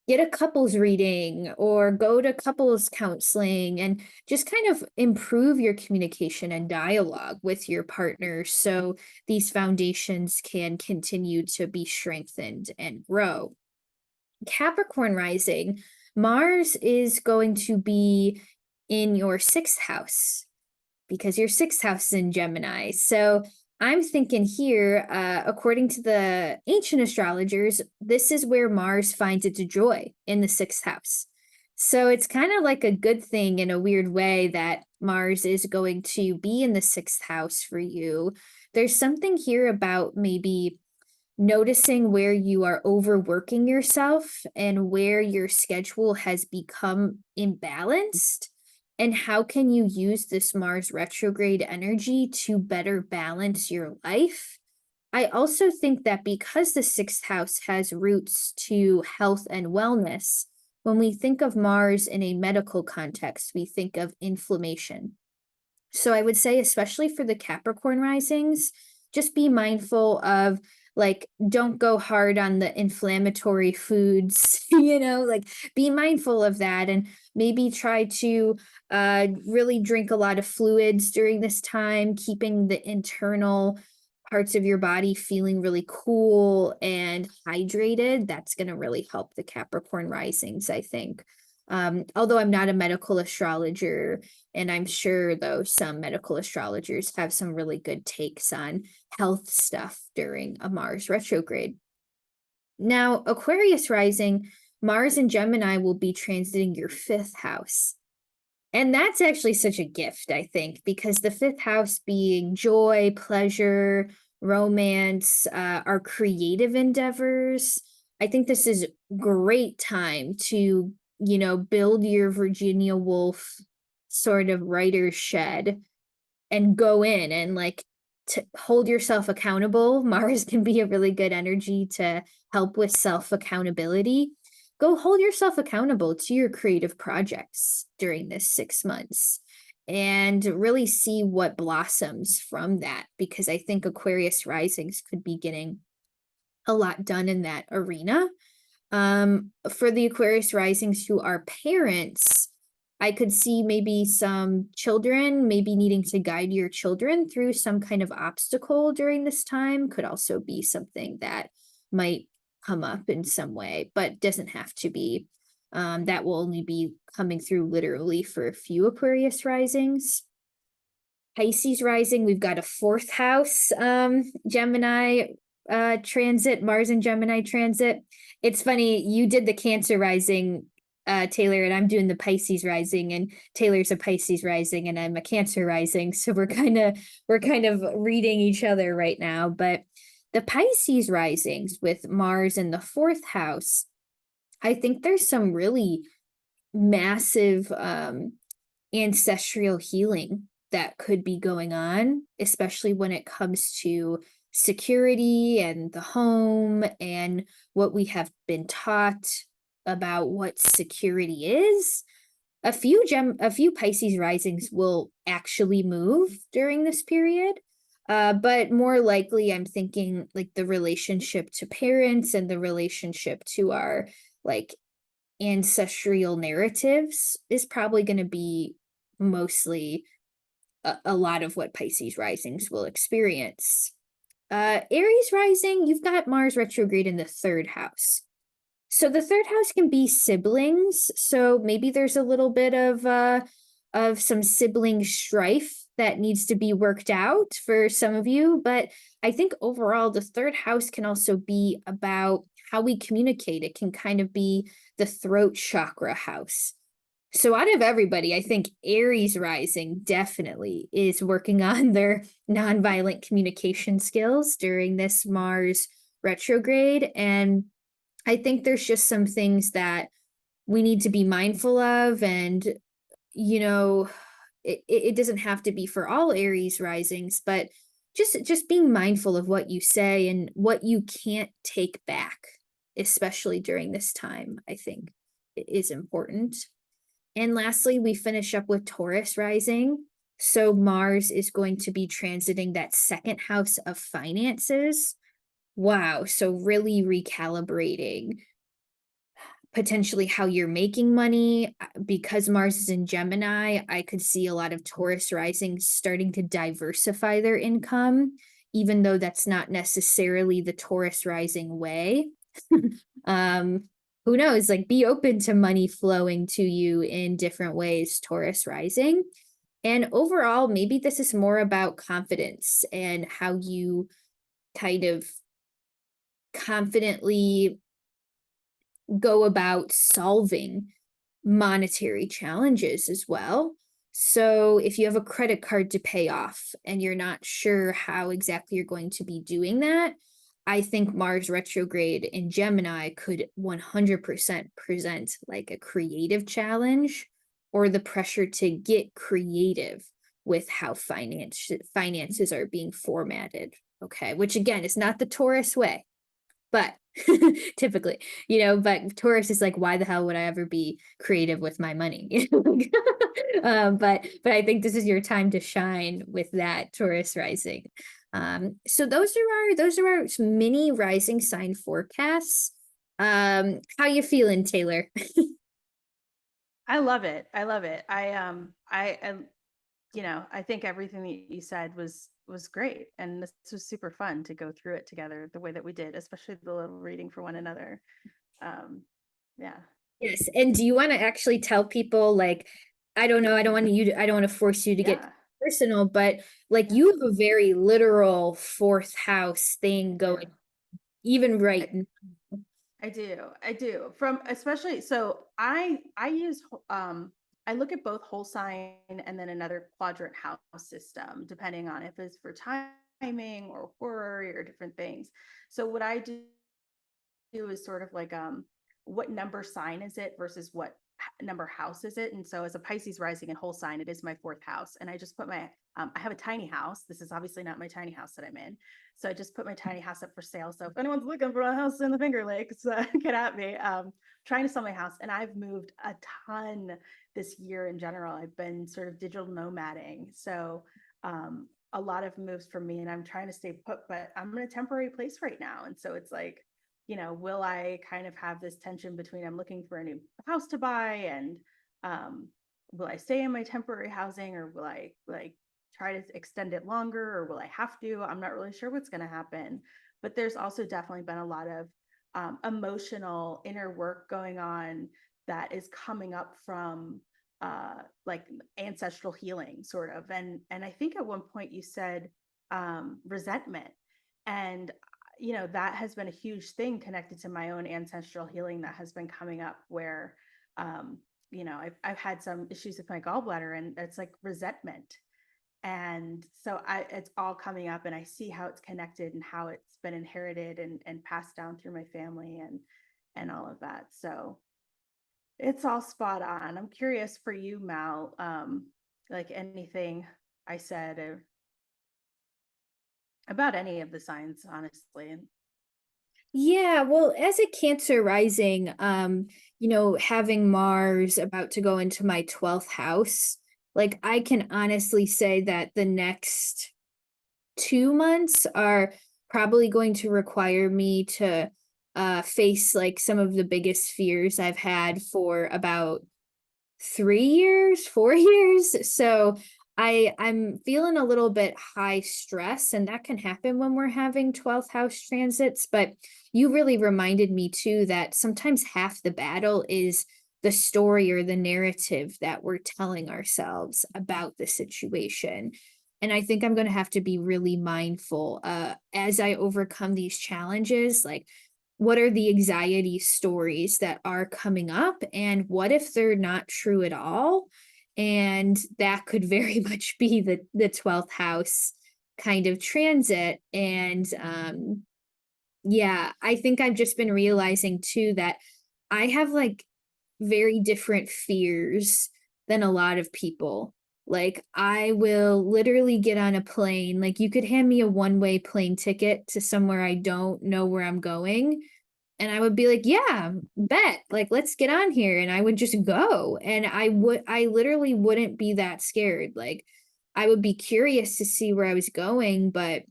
get a couples reading or go to couples counseling and just kind of improve your communication and dialogue with your partner so these foundations can continue to be strengthened and grow. Capricorn rising, Mars is going to be in your sixth house because your sixth house is in Gemini. So I'm thinking here, according to the ancient astrologers, this is where Mars finds its joy, in the sixth house. So it's kind of like a good thing in a weird way that Mars is going to be in the sixth house for you. There's something here about maybe noticing where you are overworking yourself and where your schedule has become imbalanced, and how can you use this Mars retrograde energy to better balance your life. I also think that because the sixth house has roots to health and wellness, when we think of Mars in a medical context, we think of inflammation. So I would say, especially for the Capricorn risings, just be mindful of like, don't go hard on the inflammatory foods, like be mindful of that and maybe try to really drink a lot of fluids during this time, keeping the internal parts of your body feeling really cool and hydrated. That's going to really help the Capricorn risings, I think. Although I'm not a medical astrologer, and I'm sure, though, some medical astrologers have some really good takes on health stuff during a Mars retrograde. Now, Aquarius rising, Mars and Gemini will be transiting your fifth house. And that's actually such a gift, I think, because the fifth house being joy, pleasure, romance, our creative endeavors. I think this is great time to, build your Virginia Woolf sort of writer's shed and go in and like to hold yourself accountable. Mars can be a really good energy to help with self accountability. Go hold yourself accountable to your creative projects during this 6 months and really see what blossoms from that, because I think Aquarius risings could be getting a lot done in that arena. For the Aquarius risings who are parents, I could see maybe some children, maybe needing to guide your children through some kind of obstacle during this time. Could also be something that might come up in some way, but doesn't have to be. That will only be coming through literally for a few Aquarius risings. Pisces rising, we've got a fourth house Gemini transit, Mars and Gemini transit. It's funny, you did the Cancer rising, Taylor, and I'm doing the Pisces rising, and Taylor's a Pisces rising and I'm a Cancer rising. So we're kind of reading each other right now. But The Pisces risings with Mars in the fourth house, I think there's some really massive ancestral healing that could be going on, especially when it comes to security and the home and what we have been taught about what security is. A few Pisces risings will actually move during this period. But more likely I'm thinking like the relationship to parents and the relationship to our like ancestral narratives is probably going to be mostly a lot of what Pisces risings will experience. Aries rising, you've got Mars retrograde in the third house. So the third house can be siblings. So maybe there's a little bit of some sibling strife that needs to be worked out for some of you. But I think overall, the third house can also be about how we communicate. It can kind of be the throat chakra house. So out of everybody, I think Aries rising definitely is working on their nonviolent communication skills during this Mars retrograde. And I think there's just some things that we need to be mindful of. And, you know, it doesn't have to be for all Aries risings, but just being mindful of what you say and what you can't take back, especially during this time, I think is important. And lastly, we finish up with Taurus rising. So Mars is going to be transiting that second house of finances. Wow. So really recalibrating potentially how you're making money. Because Mars is in Gemini, I could see a lot of Taurus rising starting to diversify their income, even though that's not necessarily the Taurus rising way. um, who knows? Like, be open to money flowing to you in different ways, Taurus rising. And overall, maybe this is more about confidence and how you kind of confidently go about solving monetary challenges as well. So if you have a credit card to pay off and you're not sure how exactly you're going to be doing that, I think Mars retrograde in Gemini could 100% present like a creative challenge or the pressure to get creative with how finances are being formatted. Okay, which again is not the Taurus way, but typically, but Taurus is like, why the hell would I ever be creative with my money? But I think this is your time to shine with that Taurus rising. So those are our mini rising sign forecasts. How you feeling, Taylor? I love it. I love it. I think everything that you said was great, and this was super fun to go through it together the way that we did, especially the little reading for one another. Um, yeah. Yes. And do you want to actually tell people, like, I don't know, I don't want to force you to get Yeah. personal, but like Yeah. you have a very literal fourth house thing I do. going, even right. I, I do. I do. From especially so I use I look at both whole sign and then another quadrant house system, depending on if it's for timing or horror or different things. So what I do is sort of like what number sign is it versus what number house is it. And so as a Pisces rising and whole sign, it is my fourth house. And I just put my I have a tiny house. This is obviously not my tiny house that I'm in. So I just put my tiny house up for sale. So if anyone's looking for a house in the Finger Lakes, get at me. Trying to sell my house. And I've moved a ton this year in general. I've been sort of digital nomading. So a lot of moves for me, and I'm trying to stay put, but I'm in a temporary place right now. And so it's like, will I kind of have this tension between I'm looking for a new house to buy and will I stay in my temporary housing, or will I like try to extend it longer, or will I have to? I'm not really sure what's going to happen. But there's also definitely been a lot of emotional inner work going on that is coming up from like ancestral healing sort of. And I think at one point you said resentment. And that has been a huge thing connected to my own ancestral healing that has been coming up where I've had some issues with my gallbladder, and it's like resentment. And so it's all coming up, and I see how it's connected and how it's been inherited and passed down through my family and all of that. So it's all spot on. I'm curious for you, Mal, like anything I said about any of the signs, honestly. Yeah, well, as a Cancer rising, having Mars about to go into my 12th house, like I can honestly say that the next 2 months are probably going to require me to face like some of the biggest fears I've had for about 3 years, 4 years. So I'm feeling a little bit high stress, and that can happen when we're having 12th house transits. But you really reminded me too that sometimes half the battle is the story or the narrative that we're telling ourselves about the situation. And I think I'm going to have to be really mindful as I overcome these challenges. Like, what are the anxiety stories that are coming up, and what if they're not true at all? And that could very much be the 12th house kind of transit. And yeah, I think I've just been realizing too that I have like very different fears than a lot of people. Like, I will literally get on a plane, like you could hand me a one-way plane ticket to somewhere I don't know where I'm going, and I would be like, "Yeah, bet. Like, let's get on here." And I would just go. And I literally wouldn't be that scared. Like, I would be curious to see where I was going, but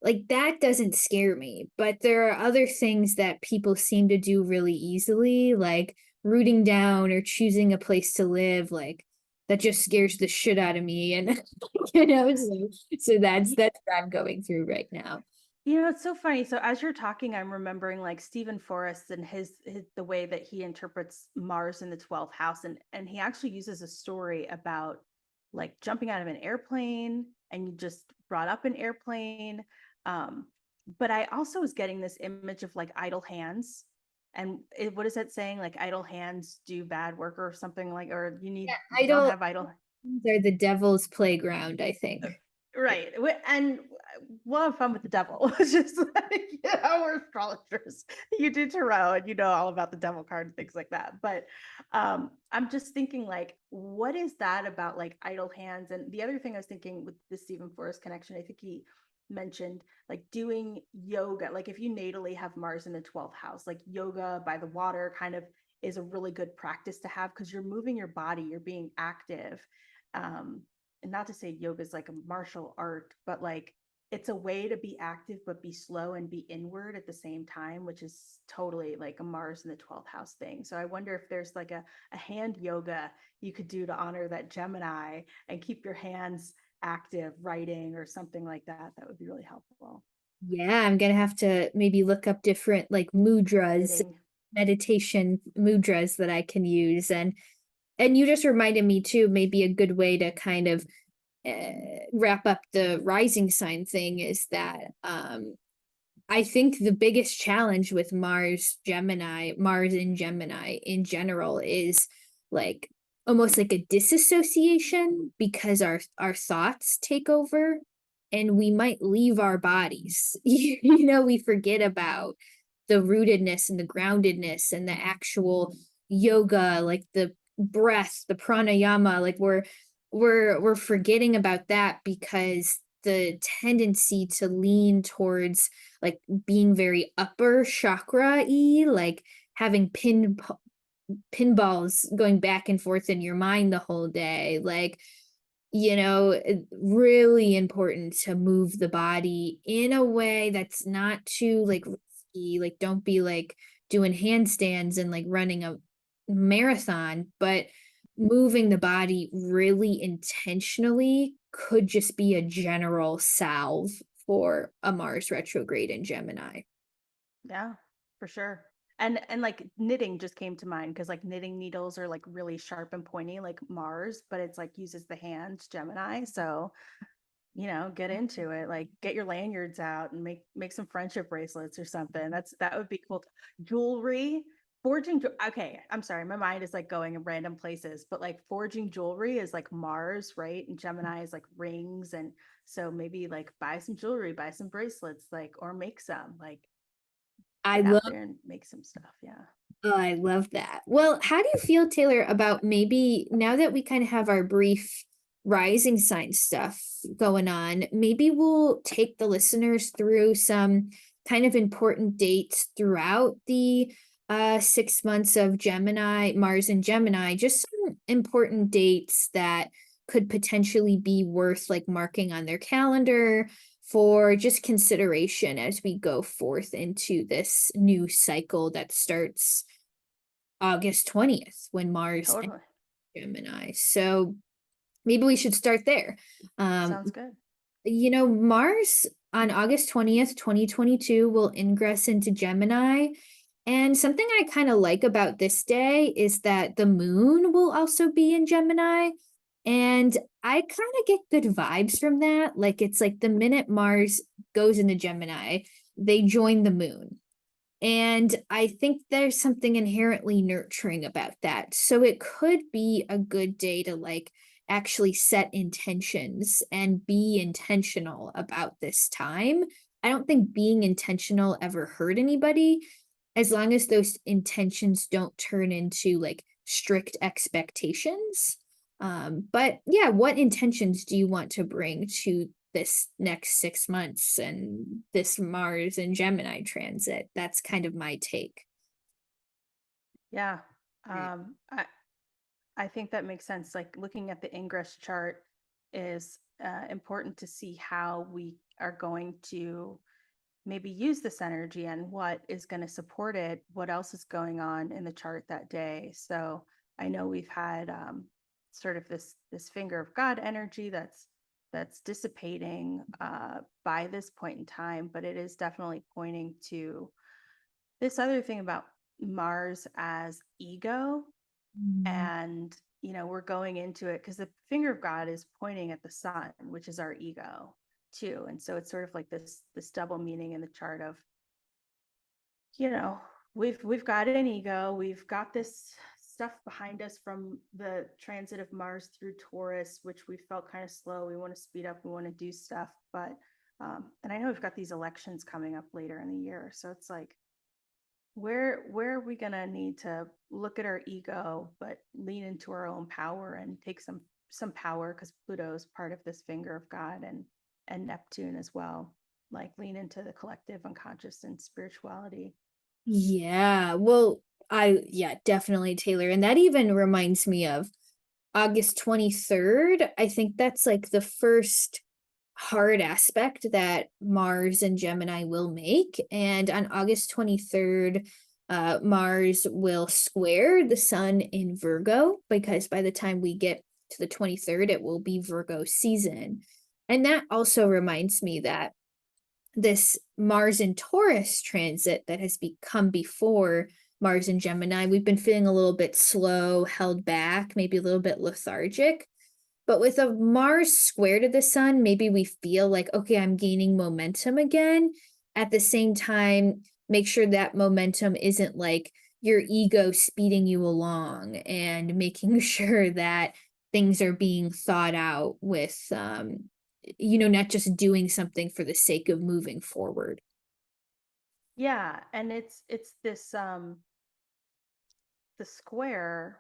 like that doesn't scare me. But there are other things that people seem to do really easily, like rooting down or choosing a place to live, like that just scares the shit out of me. And so that's what I'm going through right now. It's so funny. So as you're talking, I'm remembering like Stephen Forrest and his the way that he interprets Mars in the 12th house, and he actually uses a story about like jumping out of an airplane, and you just brought up an airplane. Um, but I also was getting this image of like idle hands. And what is that saying? Like idle hands do bad work or something, like, or Yeah, you don't have idle. they're the devil's playground, I think. Right. And we'll have fun with the devil. It's just like, we're astrologers. You do tarot and you know all about the devil card and things like that. But I'm just thinking, like, what is that about, like idle hands? And the other thing I was thinking with the Stephen Forrest connection, I think he mentioned like doing yoga. Like if you natally have Mars in the 12th house, like yoga by the water kind of is a really good practice to have because you're moving your body, you're being active. Um, and not to say yoga is like a martial art, but like it's a way to be active but be slow and be inward at the same time, which is totally like a Mars in the 12th house thing. So I wonder if there's like a hand yoga you could do to honor that Gemini and keep your hands active, writing or something like that. That would be really helpful. Yeah, I'm gonna have to maybe look up different like mudras, Knitting. meditation mudras that I can use. And you just reminded me too, maybe a good way to kind of wrap up the rising sign thing is that I think the biggest challenge with Mars in Gemini in general is like almost like a disassociation because our thoughts take over and we might leave our bodies. We forget about the rootedness and the groundedness and the actual yoga, like the breath, the pranayama, like we're forgetting about that because the tendency to lean towards like being very upper chakra-y, like having pinballs going back and forth in your mind the whole day, like really important to move the body in a way that's not too like risky. Like don't be like doing handstands and like running a marathon, but moving the body really intentionally could just be a general salve for a Mars retrograde in Gemini. Yeah, for sure. And like knitting just came to mind because like knitting needles are like really sharp and pointy like Mars, but it's like uses the hands, Gemini. So, get into it. Like get your lanyards out and make some friendship bracelets or something. That would be cool. Jewelry okay, I'm sorry, my mind is like going in random places, but like forging jewelry is like Mars, right? And Gemini is like rings. And so maybe like buy some jewelry, buy some bracelets, like, or make some, like I get out love there and make some stuff. Yeah. Oh, I love that. Well, how do you feel, Taylor, about maybe now that we kind of have our brief rising sign stuff going on, maybe we'll take the listeners through some kind of important dates throughout the 6 months of Gemini, Mars and Gemini, just some important dates that could potentially be worth like marking on their calendar for just consideration as we go forth into this new cycle that starts August 20th when Mars and Totally. Gemini. So maybe we should start there. Um, Sounds good. Mars on August 20th, 2022 will ingress into Gemini. And something I kind of like about this day is that the moon will also be in Gemini. And I kind of get good vibes from that. Like it's like the minute Mars goes into Gemini, they join the moon. And I think there's something inherently nurturing about that. So it could be a good day to like actually set intentions and be intentional about this time. I don't think being intentional ever hurt anybody as long as those intentions don't turn into like strict expectations. But yeah, what intentions do you want to bring to this next 6 months and this Mars and Gemini transit? That's kind of my take. Yeah. Right. Um, I, I think that makes sense. Like looking at the ingress chart is important to see how we are going to maybe use this energy and what is going to support it, what else is going on in the chart that day. So I know we've had sort of this finger of God energy that's dissipating by this point in time, but it is definitely pointing to this other thing about Mars as ego. Mm. And we're going into it because the finger of God is pointing at the sun, which is our ego too. And so it's sort of like this double meaning in the chart of, you know, we've got an ego, we've got this stuff behind us from the transit of Mars through Taurus, which we felt kind of slow. We want to speed up, we want to do stuff, but and I know we've got these elections coming up later in the year, so it's like where are we gonna need to look at our ego but lean into our own power and take some power, because Pluto is part of this finger of God, and Neptune as well, like lean into the collective unconscious and spirituality. Yeah, well, yeah, definitely, Taylor. And that even reminds me of August 23rd. I think that's like the first hard aspect that Mars and Gemini will make. And on August 23rd, Mars will square the sun in Virgo, because by the time we get to the 23rd, it will be Virgo season. And that also reminds me that this Mars and Taurus transit that has become before Mars and Gemini, we've been feeling a little bit slow, held back, maybe a little bit lethargic. But with a Mars square to the sun, maybe we feel like, okay, I'm gaining momentum again. At the same time, make sure that momentum isn't like your ego speeding you along, and making sure that things are being thought out with, not just doing something for the sake of moving forward. Yeah, and it's this the square.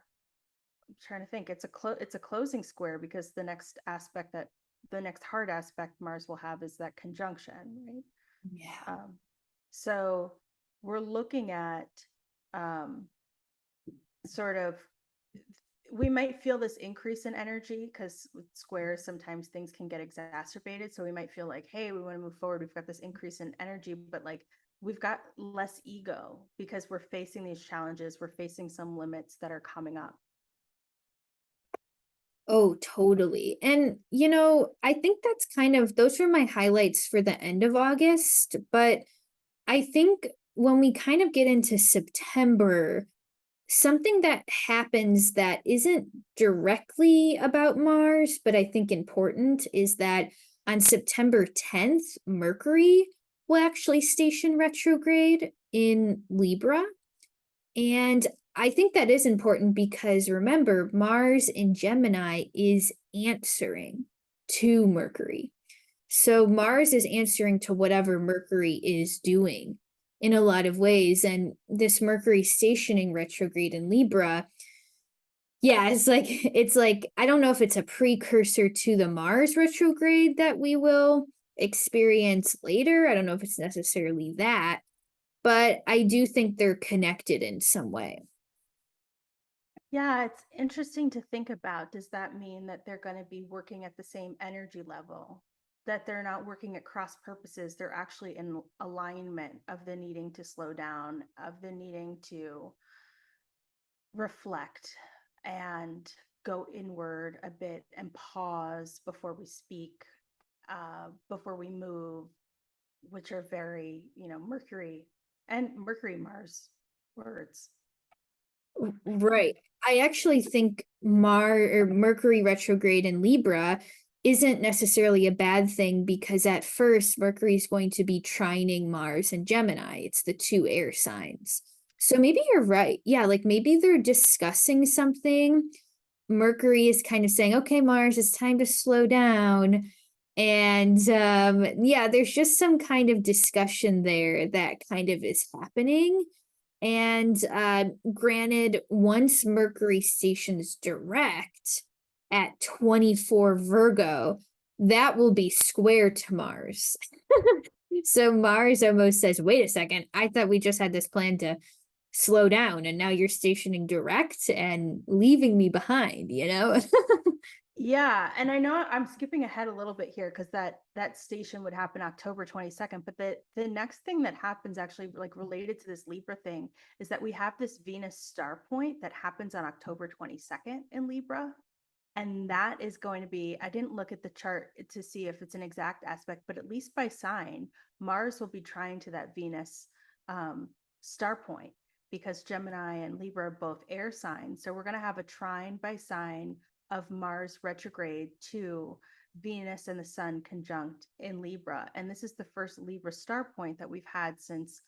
I'm trying to think. It's a closing square, because the next hard aspect Mars will have is that conjunction, right? Yeah. So we're looking at um, sort of, we might feel this increase in energy because with squares, sometimes things can get exacerbated. So we might feel like, hey, we want to move forward. We've got this increase in energy, but like we've got less ego because we're facing these challenges. We're facing some limits that are coming up. Oh, totally. And, I think that's kind of, those were my highlights for the end of August. But I think when we kind of get into September, something that happens that isn't directly about Mars, but I think important, is that on September 10th, Mercury will actually station retrograde in Libra. And I think that is important because remember, Mars in Gemini is answering to Mercury. So Mars is answering to whatever Mercury is doing in a lot of ways. And this Mercury stationing retrograde in Libra, yeah, it's like I don't know if it's a precursor to the Mars retrograde that we will experience later. I don't know if it's necessarily that, but I do think they're connected in some way. Yeah, it's interesting to think about. Does that mean that they're going to be working at the same energy level? That they're not working at cross purposes, they're actually in alignment of the needing to slow down, of the needing to reflect and go inward a bit and pause before we speak, before we move, which are very, Mercury and Mercury Mars words. Right. I actually think Mercury retrograde in Libra isn't necessarily a bad thing because at first Mercury is going to be trining Mars and Gemini. It's the two air signs. So maybe you're right. Yeah, like maybe they're discussing something. Mercury is kind of saying, okay, Mars, it's time to slow down. And yeah, there's just some kind of discussion there that kind of is happening. And granted, once Mercury stations direct at 24 Virgo, that will be square to Mars. So Mars almost says, wait a second, I thought we just had this plan to slow down, and now you're stationing direct and leaving me behind, you know? Yeah, and I know I'm skipping ahead a little bit here because that station would happen October 22nd, but the next thing that happens actually like related to this Libra thing is that we have this Venus star point that happens on October 22nd in Libra. And that is going to be, I didn't look at the chart to see if it's an exact aspect, but at least by sign, Mars will be trying to that Venus star point because Gemini and Libra are both air signs. So we're going to have a trine by sign of Mars retrograde to Venus and the Sun conjunct in Libra. And this is the first Libra star point that we've had since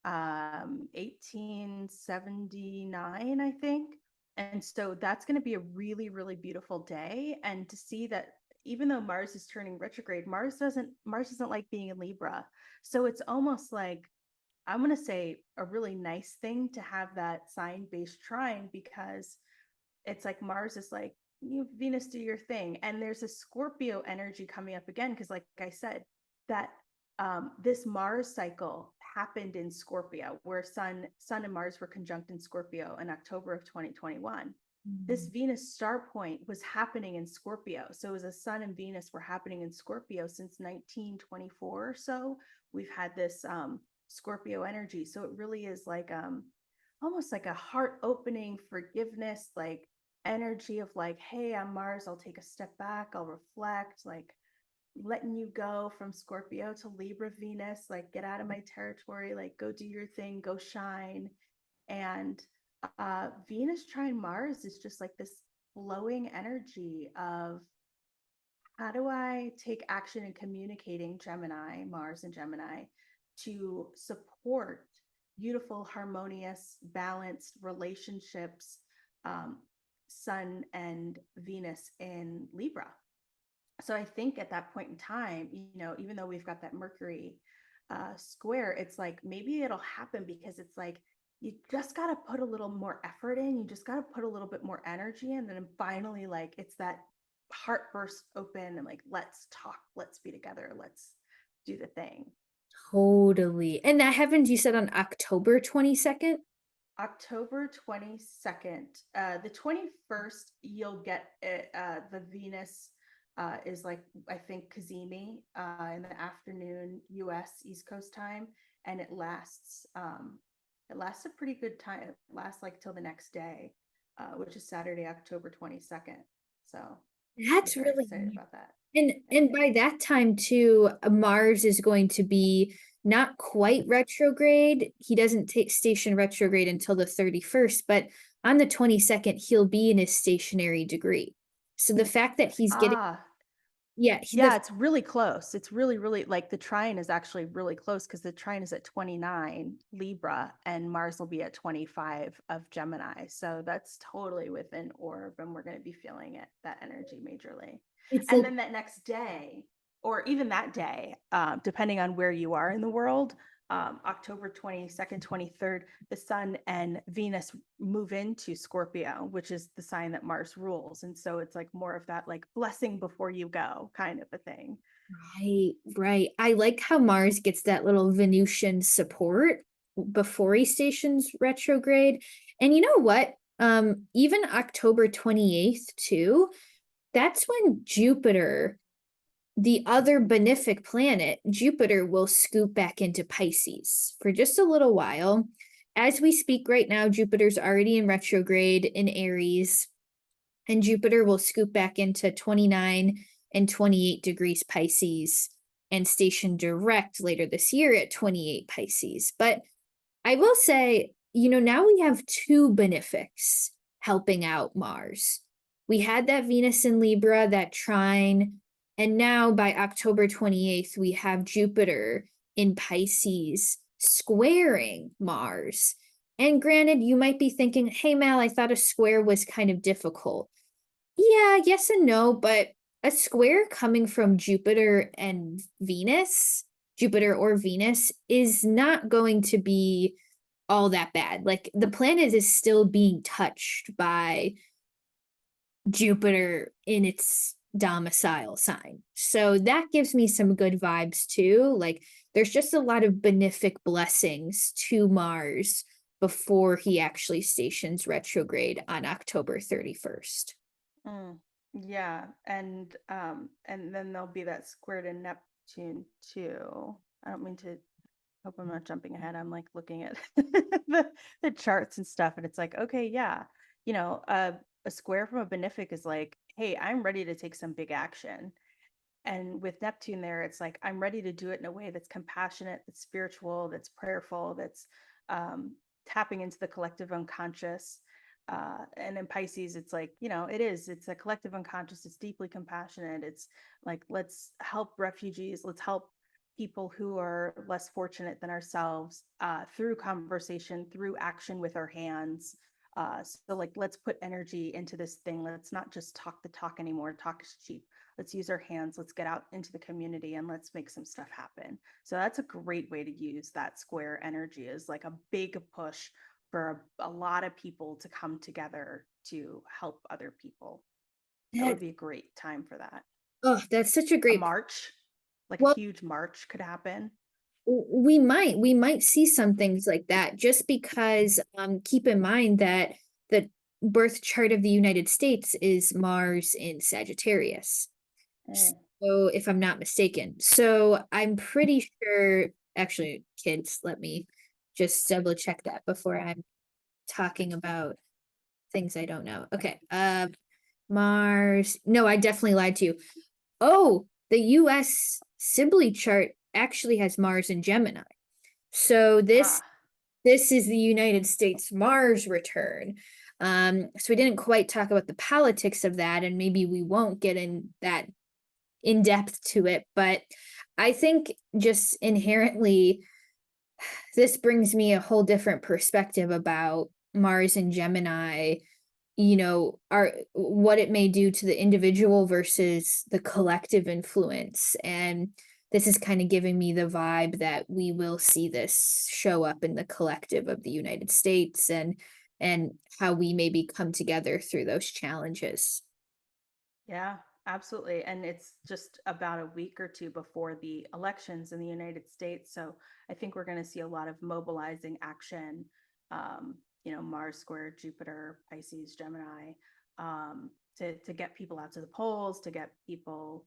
1879, I think. And so that's going to be a really, really beautiful day. And to see that even though Mars is turning retrograde, Mars doesn't like being in Libra. So it's almost like I'm going to say a really nice thing to have that sign based trine because it's like Mars is like, you Venus, do your thing. And there's a Scorpio energy coming up again. Cause like I said, that this Mars cycle happened in Scorpio, where Sun and Mars were conjunct in Scorpio in October of 2021. This Venus star point was happening in Scorpio. So it was a Sun and Venus were happening in Scorpio since 1924 or so. We've had this Scorpio energy. So it really is like almost like a heart opening forgiveness, like energy of like, hey, I'm Mars, I'll take a step back, I'll reflect, like letting you go from Scorpio to Libra Venus, like get out of my territory, like go do your thing, go shine. And Venus trine Mars is just like this flowing energy of how do I take action in communicating Gemini, Mars and Gemini, to support beautiful, harmonious, balanced relationships, Sun and Venus in Libra. So I think at that point in time, even though we've got that Mercury square, it's like maybe it'll happen because it's like you just got to put a little more effort in. You just got to put a little bit more energy in. And then finally, like it's that heart burst open and like, let's talk, let's be together, let's do the thing. Totally. And that happens, you said on October 22nd? October 22nd. The 21st, you'll get it, the Venus is like, I think, Kazemi in the afternoon, US East Coast time. And it lasts a pretty good time. It lasts like till the next day, which is Saturday, October 22nd. So I'm That's very really excited about that. and by that time too, Mars is going to be not quite retrograde. He doesn't take station retrograde until the 31st, but on the 22nd, he'll be in his stationary degree. So the fact that he's getting Ah, Yeah, Yeah, it's really close. It's really, really like the trine is actually really close because the trine is at 29 Libra and Mars will be at 25 of Gemini. So that's totally within orb and we're going to be feeling it, that energy majorly. it's And like, then that next day, or even that day, depending on where you are in the world, October 22nd, 23rd, the Sun and Venus move into Scorpio, which is the sign that Mars rules. And so it's like more of that like blessing before you go kind of a thing. right, right. I like how Mars gets that little Venusian support before he stations retrograde. And you know what? Even October 28th too, that's when Jupiter, the other benefic planet, Jupiter, will scoop back into Pisces for just a little while. As we speak right now, Jupiter's already in retrograde in Aries, and Jupiter will scoop back into 29 and 28 degrees Pisces and station direct later this year at 28 Pisces. But I will say, now we have two benefics helping out Mars. We had that Venus in Libra, that trine, and now by October 28th, we have Jupiter in Pisces squaring Mars. And granted, you might be thinking, hey, Mal, I thought a square was kind of difficult. Yeah, yes and no, but a square coming from Jupiter and Venus, Jupiter or Venus, is not going to be all that bad. Like the planet is still being touched by Jupiter in its domicile sign. So that gives me some good vibes too. Like there's just a lot of benefic blessings to Mars before he actually stations retrograde on October 31st. Mm, yeah, and then there'll be that square to Neptune too. I don't mean to hope I'm not jumping ahead. I'm like looking at the charts and stuff, and it's like, okay, yeah, you know, a square from a benefic is like, hey, I'm ready to take some big action. And with Neptune there, it's like, I'm ready to do it in a way that's compassionate, that's spiritual, that's prayerful, that's um, tapping into the collective unconscious. And in Pisces, it's like, it's a collective unconscious. It's deeply compassionate. It's like, let's help refugees. Let's help people who are less fortunate than ourselves through conversation, through action with our hands. So like, let's put energy into this thing. Let's not just talk the talk anymore. Talk is cheap. Let's use our hands. Let's get out into the community and let's make some stuff happen. So that's a great way to use that square energy, is like a big push for a lot of people to come together to help other people. That That would be a great time for that. Oh, that's such a A great. march, like a Well, huge march could happen. we might see some things like that just because keep in mind that the birth chart of the United States is Mars in Sagittarius. Mm. So if I'm not mistaken. So I'm pretty sure, actually, kids, let me just double check that before I'm talking about things I don't know. Okay. Mars. No, I definitely lied to you. Oh, the US Sibley chart actually has Mars in Gemini. So this Ah, this is the United States Mars return. So we didn't quite talk about the politics of that, and maybe we won't get in that in depth to it, but I think just inherently this brings me a whole different perspective about Mars and Gemini, are what it may do to the individual versus the collective influence. And this is kind of giving me the vibe that we will see this show up in the collective of the United States, and how we maybe come together through those challenges. yeah, absolutely. And it's just about a week or two before the elections in the United States. So I think we're going to see a lot of mobilizing action, Mars square, Jupiter, Pisces, Gemini, to get people out to the polls, to get people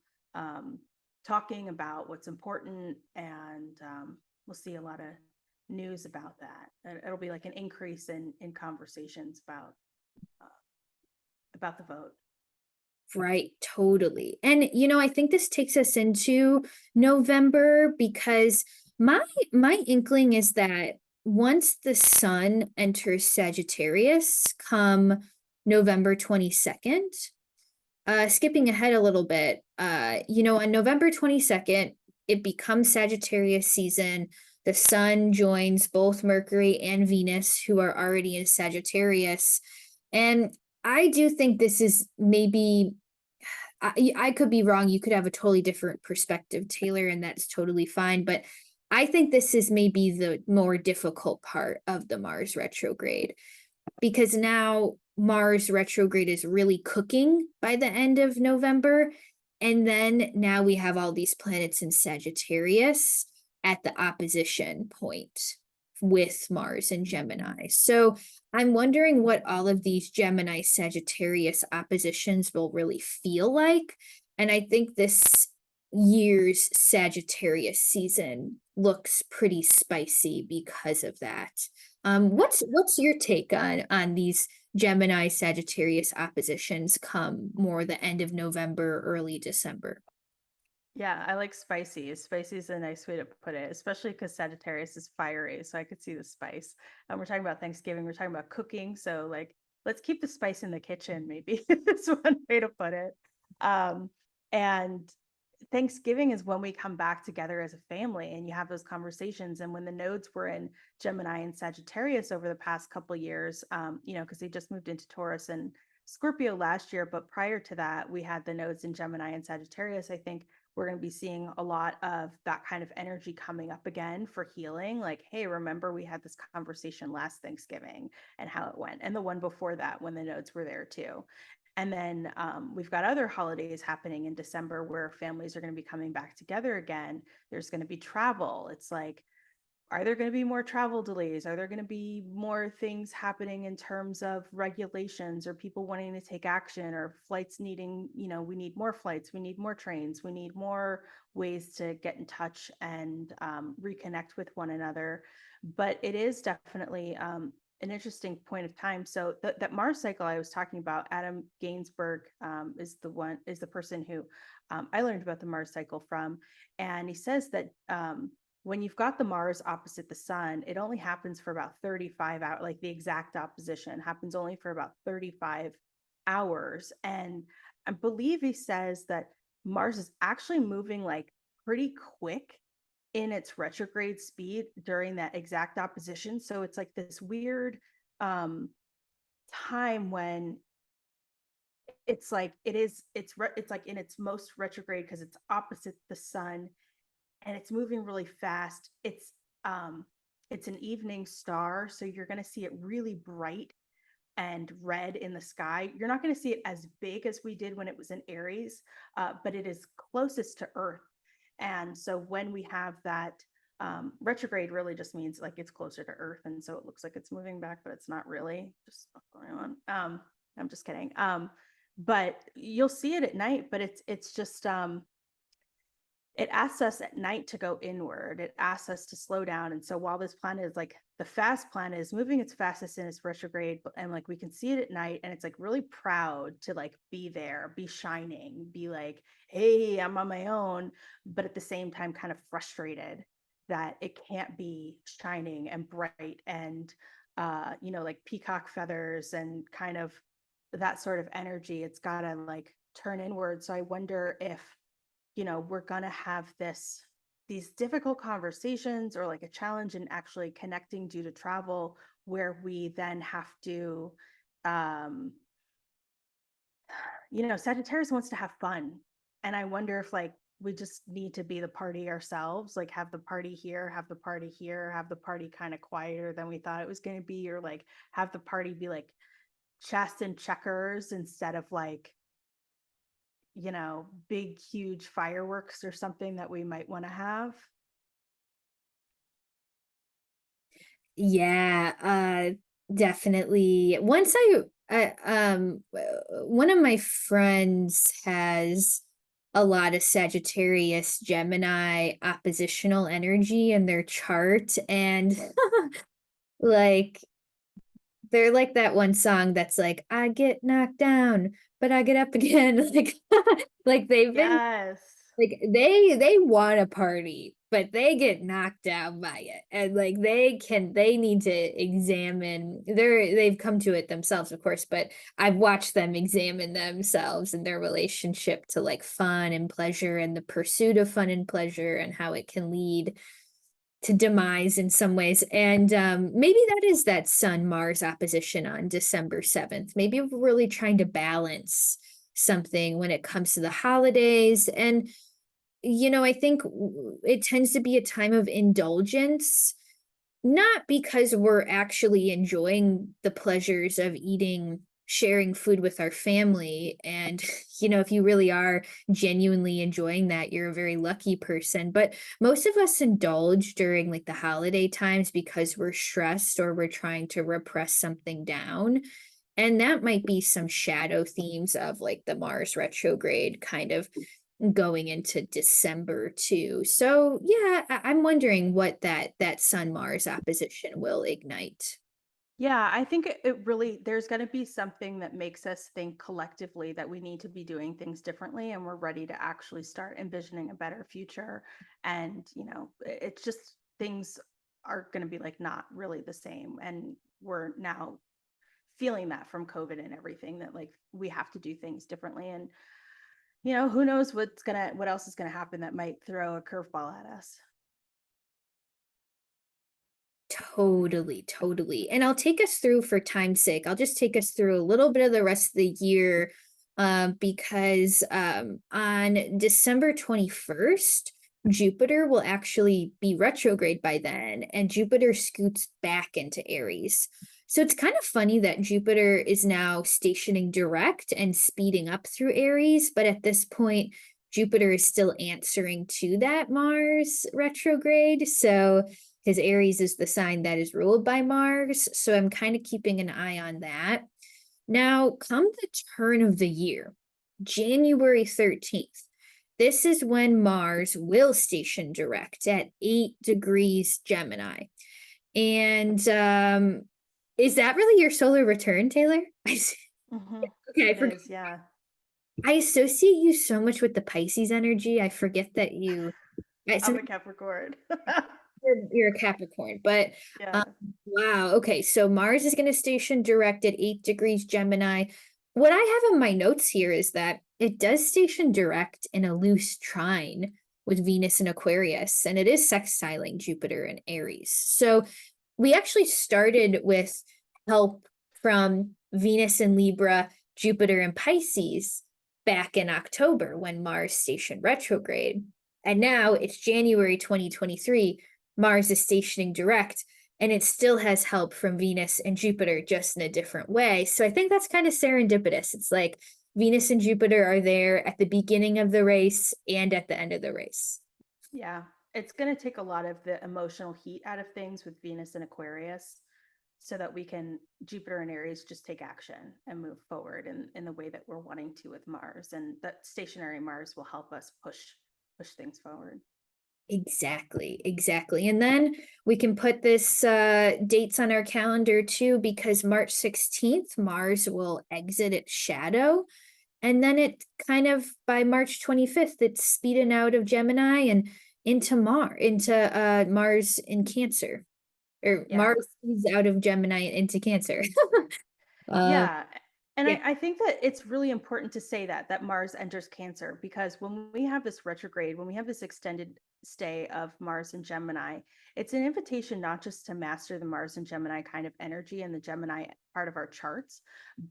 talking about what's important. And we'll see a lot of news about that. It'll be like an increase in conversations about the vote. Right, totally. And I think this takes us into November because my inkling is that once the sun enters Sagittarius come November 22nd, skipping ahead a little bit, on November 22nd, it becomes Sagittarius season. The sun joins both Mercury and Venus, who are already in Sagittarius. And I do think this is maybe, I could be wrong. You could have a totally different perspective, Taylor, and that's totally fine. But I think this is maybe the more difficult part of the Mars retrograde, because now Mars retrograde is really cooking by the end of November. And then now we have all these planets in Sagittarius at the opposition point with Mars and Gemini. So I'm wondering what all of these Gemini Sagittarius oppositions will really feel like. And I think this year's Sagittarius season looks pretty spicy because of that. What's your take on these Gemini Sagittarius oppositions come more the end of November, early December? Yeah, I like spicy. Spicy is a nice way to put it, especially because Sagittarius is fiery, so I could see the spice. We're talking about Thanksgiving, we're talking about cooking, so like let's keep the spice in the kitchen, maybe is one way to put it. And Thanksgiving is when we come back together as a family and you have those conversations. And when the nodes were in Gemini and Sagittarius over the past couple of years, because they just moved into Taurus and Scorpio last year, but prior to that, we had the nodes in Gemini and Sagittarius. I think we're going to be seeing a lot of that kind of energy coming up again for healing. Like, hey, remember we had this conversation last Thanksgiving and how it went, and the one before that when the nodes were there too. And then we've got other holidays happening in December where families are going to be coming back together again. There's going to be travel. It's like, are there going to be more travel delays? Are there going to be more things happening in terms of regulations or people wanting to take action or flights needing, we need more flights, we need more trains, we need more ways to get in touch and reconnect with one another. But it is definitely an interesting point of time. So that Mars cycle I was talking about, Adam Gainsbourg is the person who I learned about the Mars cycle from. And he says that when you've got the Mars opposite the sun, it only happens for about 35 hours, like the exact opposition happens only for about 35 hours. And I believe he says that Mars is actually moving like pretty quick in its retrograde speed during that exact opposition. So it's like this weird time when it's like it's like in its most retrograde because it's opposite the sun and it's moving really fast. It's an evening star, so you're going to see it really bright and red in the sky. You're not going to see it as big as we did when it was in Aries, but it is closest to Earth. And so when we have that retrograde, really just means like it's closer to Earth, and so it looks like it's moving back, but it's not really. Just what's going on. I'm just kidding. But you'll see it at night, but it's just it asks us at night to go inward. It asks us to slow down. And so while this planet is like the fast planet is moving its fastest in its retrograde, and like we can see it at night, and it's like really proud to like be there, be shining, be like, hey, I'm on my own, but at the same time kind of frustrated that it can't be shining and bright and like peacock feathers and kind of that sort of energy. It's gotta like turn inward. So I wonder if we're going to have these difficult conversations or like a challenge in actually connecting due to travel, where we then have to Sagittarius wants to have fun, and I wonder if like we just need to be the party ourselves, like have the party here, have the party here, have the party kind of quieter than we thought it was going to be, or like have the party be like chess and checkers instead of like big, huge fireworks or something that we might want to have. Yeah, definitely. One of my friends has a lot of Sagittarius Gemini oppositional energy in their chart, and like they're like that one song that's like, I get knocked down, but I get up again. Like they've been Yes. Like they want a party, but they get knocked down by it. And like they need to examine they've come to it themselves, of course, but I've watched them examine themselves and their relationship to like fun and pleasure and the pursuit of fun and pleasure and how it can lead to demise in some ways. And maybe that is that Sun Mars opposition on December 7th. Maybe we're really trying to balance something when it comes to the holidays. And, I think it tends to be a time of indulgence, not because we're actually enjoying the pleasures of eating, sharing food with our family. And, if you really are genuinely enjoying that, you're a very lucky person. But most of us indulge during like the holiday times because we're stressed or we're trying to repress something down. And that might be some shadow themes of like the Mars retrograde kind of going into December too. So yeah, I'm wondering what that Sun Mars opposition will ignite. Yeah, I think it really, there's going to be something that makes us think collectively that we need to be doing things differently and we're ready to actually start envisioning a better future. And, it's just things are going to be like not really the same. And we're now feeling that from COVID and everything, that like we have to do things differently. And, who knows what else is going to happen that might throw a curveball at us. Totally, totally. And I'll take us through for time's sake. I'll just take us through a little bit of the rest of the year because on December 21st, Jupiter will actually be retrograde by then, and Jupiter scoots back into Aries. So it's kind of funny that Jupiter is now stationing direct and speeding up through Aries, but at this point, Jupiter is still answering to that Mars retrograde. So because Aries is the sign that is ruled by Mars. So I'm kind of keeping an eye on that. Now, come the turn of the year, January 13th, this is when Mars will station direct at 8 degrees Gemini. And is that really your solar return, Taylor? Okay, I It forgot. is, yeah. I associate you so much with the Pisces energy. I forget that you. I'm a Capricorn. You're a Capricorn, but Yeah. wow. Okay, so Mars is going to station direct at 8 degrees Gemini. What I have in my notes here is that it does station direct in a loose trine with Venus and Aquarius, and it is sextiling Jupiter and Aries. So we actually started with help from Venus and Libra, Jupiter and Pisces back in October when Mars stationed retrograde. And now it's January 2023. Mars is stationing direct, and it still has help from Venus and Jupiter, just in a different way. So I think that's kind of serendipitous. It's like Venus and Jupiter are there at the beginning of the race and at the end of the race. Yeah. It's going to take a lot of the emotional heat out of things with Venus and Aquarius so that Jupiter and Aries just take action and move forward in the way that we're wanting to with Mars. And that stationary Mars will help us push things forward. Exactly, exactly. And then we can put this dates on our calendar too, because March 16th, Mars will exit its shadow. And then it kind of by March 25th, it's speeding out of Gemini and into Mars in Cancer. Or Yeah. Mars speeds out of Gemini into Cancer. uh Yeah. And yeah. I think that it's really important to say that Mars enters Cancer, because when we have this retrograde, when we have this extended stay of Mars and Gemini, it's an invitation not just to master the Mars and Gemini kind of energy and the Gemini part of our charts,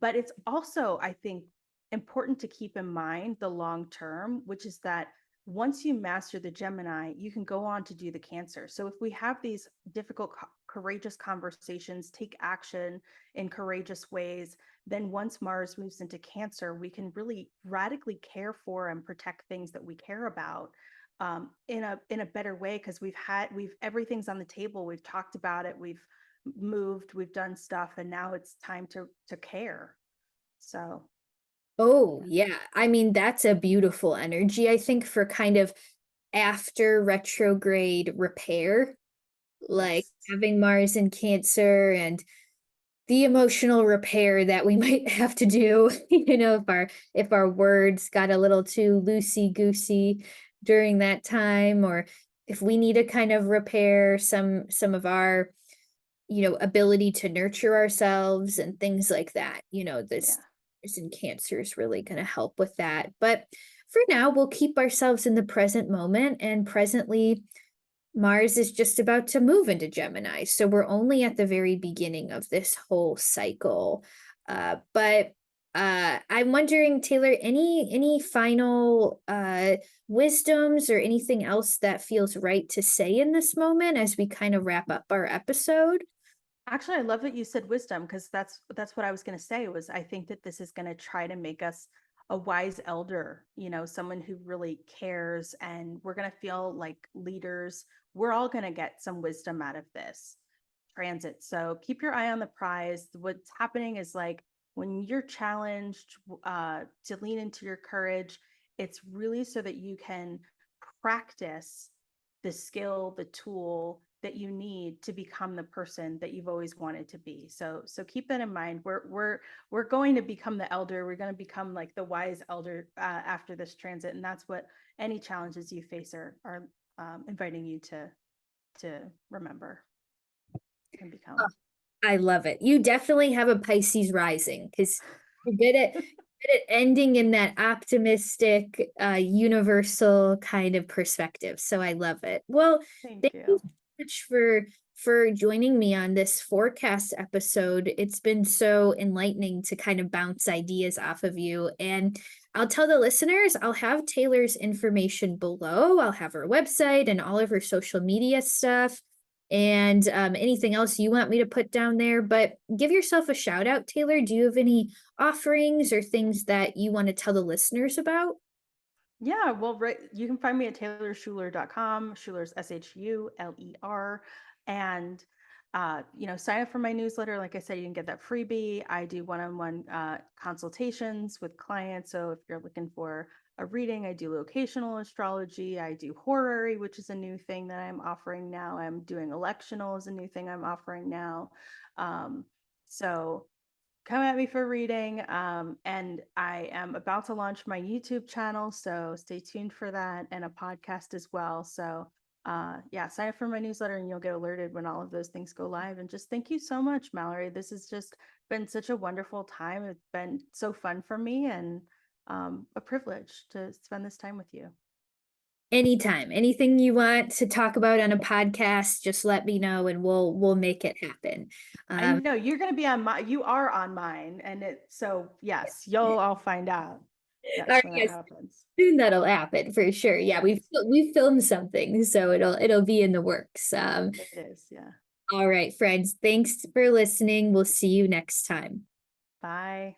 but it's also, I think, important to keep in mind the long term, which is that once you master the Gemini, you can go on to do the Cancer. So if we have these difficult, courageous conversations, take action in courageous ways, then once Mars moves into Cancer, we can really radically care for and protect things that we care about in a better way, because we've everything's on the table. We've talked about it. We've moved. We've done stuff, and now it's time to care. So Oh, yeah. I mean, that's a beautiful energy, I think, for kind of after retrograde repair, like yes, having Mars in Cancer and the emotional repair that we might have to do, if our words got a little too loosey goosey. during that time, or if we need to kind of repair some of our, ability to nurture ourselves and things like that. This Yeah. in Cancer is really going to help with that. But for now, we'll keep ourselves in the present moment, and presently Mars is just about to move into Gemini. So we're only at the very beginning of this whole cycle. But I'm wondering, Taylor, any final wisdoms or anything else that feels right to say in this moment as we kind of wrap up our episode? Actually, I love that you said wisdom, because that's what I was going to say. Was I think that this is going to try to make us a wise elder, someone who really cares, and we're going to feel like leaders. We're all going to get some wisdom out of this transit. So keep your eye on the prize. What's happening is, like, when you're challenged to lean into your courage, it's really so that you can practice the skill, the tool that you need to become the person that you've always wanted to be. So keep that in mind. We're going to become the elder. We're going to become like the wise elder after this transit, and that's what any challenges you face are inviting you to remember and become. I love it. You definitely have a Pisces rising because you're good at ending in that optimistic, universal kind of perspective. So I love it. Well, Thank thank you you. so much for joining me on this forecast episode. It's been so enlightening to kind of bounce ideas off of you. And I'll tell the listeners, I'll have Taylor's information below. I'll have her website and all of her social media stuff, and anything else you want me to put down there. But give yourself a shout out, Taylor. Do you have any offerings or things that you want to tell the listeners about? Yeah, well, right, you can find me at taylorshuler.com. Schuler's SHULER. And sign up for my newsletter. Like I said, you can get that freebie. I do one-on-one consultations with clients. So if you're looking for a reading, I do locational astrology. I do horary, which is a new thing that I'm offering now. I'm doing electional, is a new thing I'm offering now. So come at me for reading. And I am about to launch my YouTube channel, so stay tuned for that, and a podcast as well. So yeah, sign up for my newsletter and you'll get alerted when all of those things go live. And just thank you so much, Mallory. This has just been such a wonderful time. It's been so fun for me, and a privilege to spend this time with you. Anytime, anything you want to talk about on a podcast, just let me know and we'll make it happen. I Um, know you're going to be on you are on mine, and so yes, you'll all find out. all Yes, right, when that yes, happens. soon that'll happen for sure. Yeah, Yes. we've filmed something, so it'll be in the works. It is, yeah. All right, friends, thanks for listening. We'll see you next time. Bye.